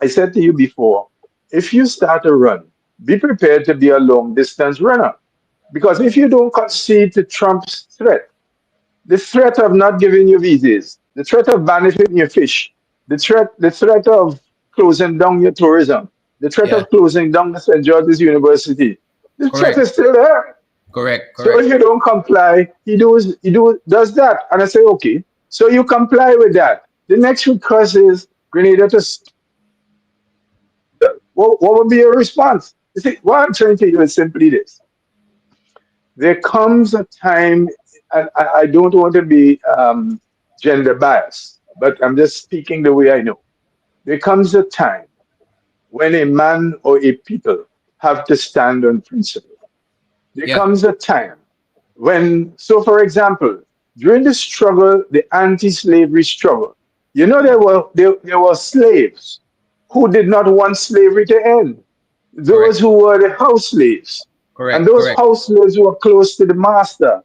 [SPEAKER 3] I said to you before, if you start a run, be prepared to be a long distance runner. Because if you don't concede to Trump's threat, the threat of not giving you visas, the threat of banishing your fish, the threat of closing down your tourism, the threat
[SPEAKER 2] Yeah.
[SPEAKER 3] of closing down the St. George's University, the threat
[SPEAKER 2] Correct.
[SPEAKER 3] is still there.
[SPEAKER 2] Correct.
[SPEAKER 3] So if
[SPEAKER 2] Correct.
[SPEAKER 3] you don't comply, does that. And I say, okay. So you comply with that. The next request is Grenada to what would be your response? You see, what I'm trying to do is simply this. There comes a time, and I don't want to be gender biased, but I'm just speaking the way I know. There comes a time when a man or a people have to stand on principle. There
[SPEAKER 2] Yeah.
[SPEAKER 3] comes a time when, so for example, during the struggle, the anti-slavery struggle, there were slaves who did not want slavery to end. Those
[SPEAKER 2] Correct.
[SPEAKER 3] who were the house slaves, and
[SPEAKER 2] Correct.
[SPEAKER 3] those
[SPEAKER 2] Correct.
[SPEAKER 3] house slaves who were close to the master,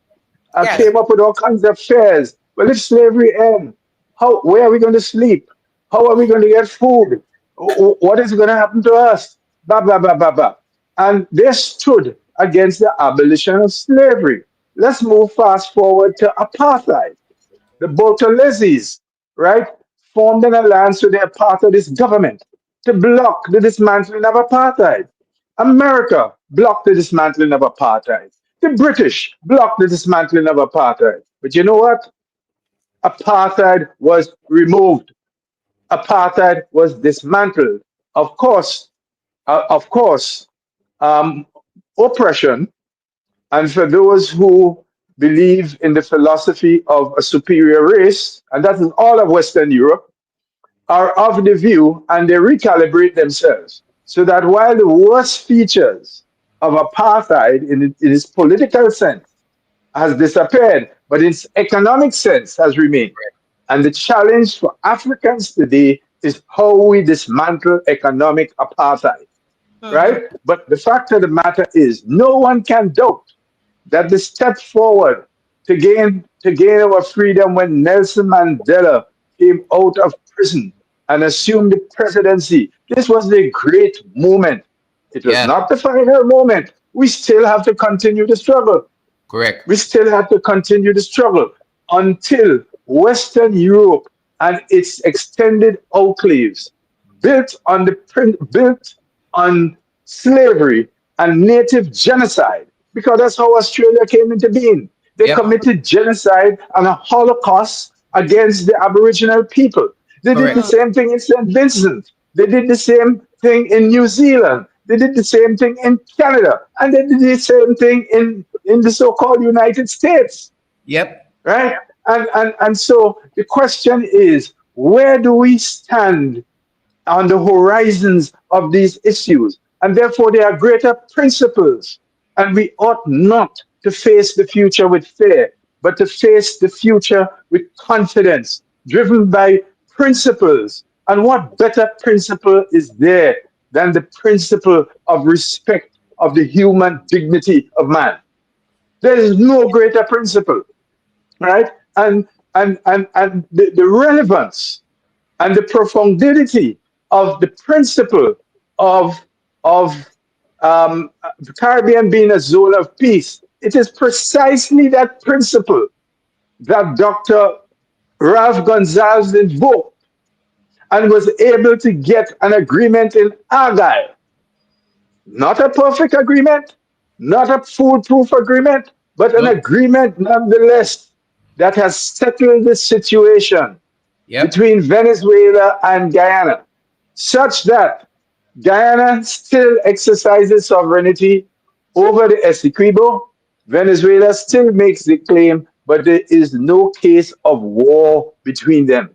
[SPEAKER 1] Yes.
[SPEAKER 3] came up with all kinds of fears. Well, if slavery ends, where are we going to sleep? How are we going to get food? What is going to happen to us? Blah, blah, blah, blah, blah. And they stood against the abolition of slavery. Let's move fast forward to apartheid. The Botolezis, right, formed an alliance with the apartheidist government to block the dismantling of apartheid. America blocked the dismantling of apartheid. The British blocked the dismantling of apartheid. But you know what? Apartheid was removed. Apartheid was dismantled. Of course, of course, um, oppression. And for those who believe in the philosophy of a superior race, and that is all of Western Europe, are of the view and they recalibrate themselves. So that while the worst features of apartheid in its political sense has disappeared, but its economic sense has remained. And the challenge for Africans today is how we dismantle economic apartheid,
[SPEAKER 1] Mhm.
[SPEAKER 3] right? But the fact of the matter is, no one can doubt that the step forward to gain our freedom when Nelson Mandela came out of prison and assumed the presidency. This was a great moment. It was
[SPEAKER 2] Yeah,
[SPEAKER 3] not the final moment. We still have to continue the struggle.
[SPEAKER 2] correct.
[SPEAKER 3] We still have to continue the struggle until Western Europe and its extended enclaves, built on slavery and native genocide, because that's how Australia came into being. They
[SPEAKER 2] Yep,
[SPEAKER 3] committed genocide and a holocaust against the Aboriginal people. They did the
[SPEAKER 2] correct.
[SPEAKER 1] Mhm.
[SPEAKER 3] same thing in St. Vincent. They did the same thing in New Zealand. They did the same thing in Canada. And they did the same thing in the so-called United States,
[SPEAKER 2] Yep,
[SPEAKER 3] right? And so the question is, where do we stand on the horizons of these issues? And therefore, there are greater principles. And we ought not to face the future with fear, but to face the future with confidence, driven by principles. And what better principle is there than the principle of respect of the human dignity of man? There is no greater principle, right? And the relevance and the profundity of the principle of of the Caribbean being a zone of peace. It is precisely that principle that Dr. Ralph Gonzalez invoked and was able to get an agreement in Argyle. Not a perfect agreement, not a foolproof agreement, but an
[SPEAKER 2] nope,
[SPEAKER 3] agreement nonetheless that has settled the situation
[SPEAKER 2] yep,
[SPEAKER 3] between Venezuela and Guyana, such that Guyana still exercises sovereignty over the Essequibo. Venezuela still makes the claim, but there is no case of war between them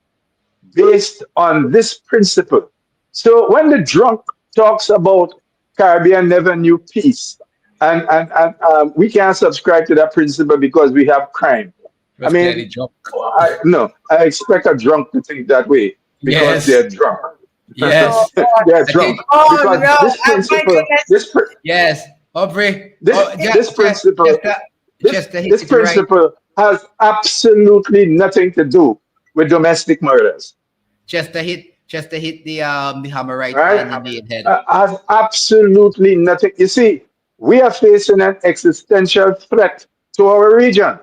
[SPEAKER 3] based on this principle. So when the drunk talks about Caribbean never knew peace, and we can't subscribe to that principle because we have crime. I
[SPEAKER 2] was clearly
[SPEAKER 3] mean,
[SPEAKER 2] joke.
[SPEAKER 3] no, I expect a drunk to think that way because
[SPEAKER 2] Yes,
[SPEAKER 3] they're drunk.
[SPEAKER 1] Oh
[SPEAKER 2] yes.
[SPEAKER 1] God.
[SPEAKER 3] They're
[SPEAKER 2] I
[SPEAKER 3] drunk
[SPEAKER 2] think
[SPEAKER 1] Oh
[SPEAKER 3] because
[SPEAKER 1] no.
[SPEAKER 3] this
[SPEAKER 1] My
[SPEAKER 3] principle,
[SPEAKER 1] goodness.
[SPEAKER 2] yes, Aubrey.
[SPEAKER 3] this
[SPEAKER 2] Oh,
[SPEAKER 3] this principle,
[SPEAKER 2] just to hit
[SPEAKER 3] this
[SPEAKER 2] it right.
[SPEAKER 3] principle has absolutely nothing to do with domestic murders,
[SPEAKER 2] Just to hit the hammer right
[SPEAKER 3] right?
[SPEAKER 2] on the nail head.
[SPEAKER 3] Has absolutely nothing. You see, we are facing an existential threat to our region,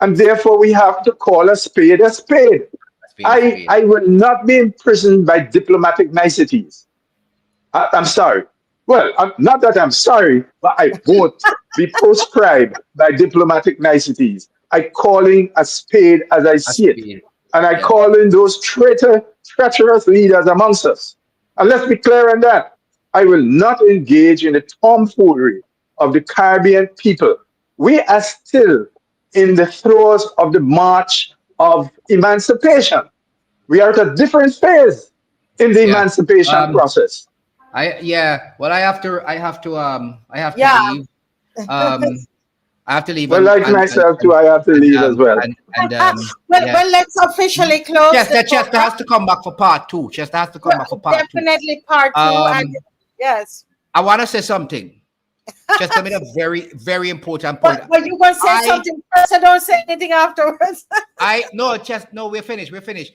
[SPEAKER 3] and therefore we have to call a spade a spade.
[SPEAKER 2] Spade is
[SPEAKER 3] I,
[SPEAKER 2] spade.
[SPEAKER 3] I will not be imprisoned by diplomatic niceties. I'm sorry. Well, not that I'm sorry, but I won't be proscribed by diplomatic niceties. I calling a spade as I
[SPEAKER 2] A
[SPEAKER 3] see it,
[SPEAKER 2] spade.
[SPEAKER 3] and I
[SPEAKER 2] Yep.
[SPEAKER 3] call in those treacherous leaders amongst us. And let's be clear on that. I will not engage in the tomfoolery of the Caribbean people. We are still in the throes of the march of emancipation. We are at a different phase in the
[SPEAKER 2] Yeah.
[SPEAKER 3] emancipation
[SPEAKER 2] Um.
[SPEAKER 3] process.
[SPEAKER 2] Yeah. Well, I have to
[SPEAKER 1] Yeah.
[SPEAKER 2] leave. Um. I have to leave
[SPEAKER 3] Well,
[SPEAKER 2] and
[SPEAKER 3] like
[SPEAKER 2] and and
[SPEAKER 3] myself
[SPEAKER 2] and
[SPEAKER 3] too, I have to
[SPEAKER 2] and
[SPEAKER 3] leave as
[SPEAKER 2] um
[SPEAKER 3] well.
[SPEAKER 1] Well,
[SPEAKER 2] yeah.
[SPEAKER 1] well, let's officially close the
[SPEAKER 2] Chester
[SPEAKER 1] program.
[SPEAKER 2] has to come back for part two. Chester has to come back for part two.
[SPEAKER 1] Definitely part two. And
[SPEAKER 2] Um.
[SPEAKER 1] yes.
[SPEAKER 2] I want to say something. Chester made a very, very important point.
[SPEAKER 1] But you gonna say
[SPEAKER 2] I
[SPEAKER 1] something first and don't say anything afterwards.
[SPEAKER 2] I no, just no, we're finished. We're finished.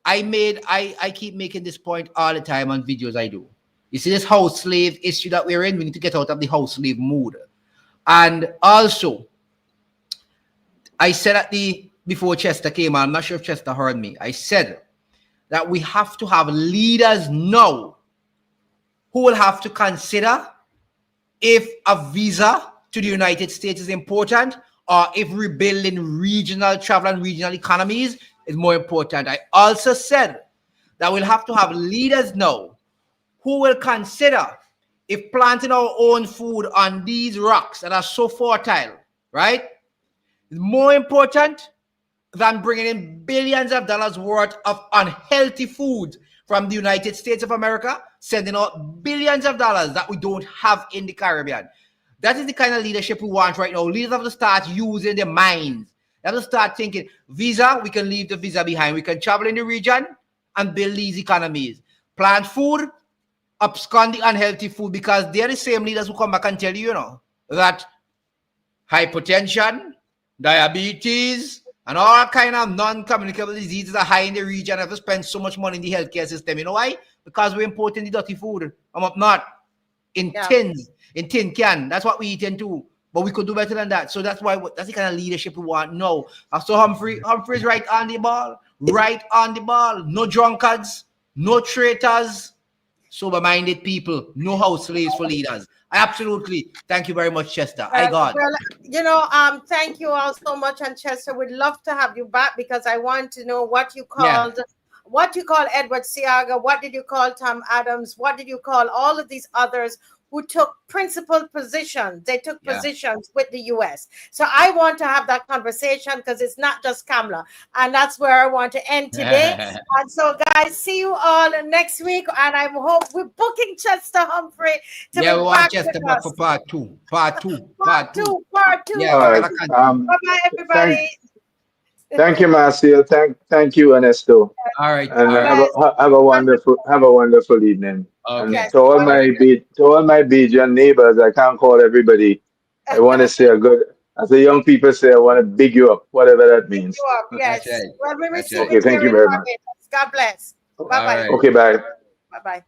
[SPEAKER 2] I keep making this point all the time on videos I do. You see this house slave issue that we're in, we need to get out of the house slave mood. And also, I said before Chester came on, I'm not sure if Chester heard me, I said that we have to have leaders now who will have to consider if a visa to the United States is important or if rebuilding regional travel and regional economies is more important. I also said that we'll have to have leaders now who will consider if planting our own food on these rocks that are so fertile, right, is more important than bringing in billions of dollars worth of unhealthy food from the United States of America, sending out billions of dollars that we don't have in the Caribbean. That is the kind of leadership we want right now. Leaders have to start using their minds. They have to start thinking, visa, we can leave the visa behind. We can travel in the region and build these economies. Plant food, abscond the unhealthy food, because they're the same leaders who come back and tell you, that hypertension, diabetes, and all kind of non-communicable diseases are high in the region. I have to spend so much money in the healthcare system. You know why? Because we're importing the dirty food. I'm up north in tins, in tin can. That's what we eat into. But we could do better than that. So that's the kind of leadership we want. No. So Humphrey's right on the ball. Right on the ball. No drunkards, no traitors, sober-minded people, no house slaves for leaders. Absolutely. Thank you very much, Chester. I got.
[SPEAKER 1] Well, thank you all so much, and Chester, we'd love to have you back because I want to know what you call Edward Seaga, what did you call Tom Adams, what did you call all of these others who took principal positions. They took positions with the U.S. So I want to have that conversation because it's not just Kamla. And that's where I want to end today. And so, guys, see you all next week. And I hope we're booking Chester Humphrey to be
[SPEAKER 2] we want
[SPEAKER 1] back
[SPEAKER 2] Chester
[SPEAKER 1] with
[SPEAKER 2] back
[SPEAKER 1] us.
[SPEAKER 2] for part two.
[SPEAKER 1] Part two.
[SPEAKER 3] Yeah, all right.
[SPEAKER 1] Bye-bye, everybody.
[SPEAKER 3] Thank you, Marcia. Thank you, Ernesto.
[SPEAKER 2] All right.
[SPEAKER 3] And have a wonderful evening.
[SPEAKER 2] Okay.
[SPEAKER 3] And to all my Bajan neighbors, I can't call everybody. I want to say as the young people say, I want to big you up, whatever that means.
[SPEAKER 1] Yes.
[SPEAKER 2] That's right.
[SPEAKER 1] Well, we receive
[SPEAKER 3] Okay, thank you very much.
[SPEAKER 1] God bless. Bye-bye.
[SPEAKER 3] Okay, bye.
[SPEAKER 1] Bye-bye.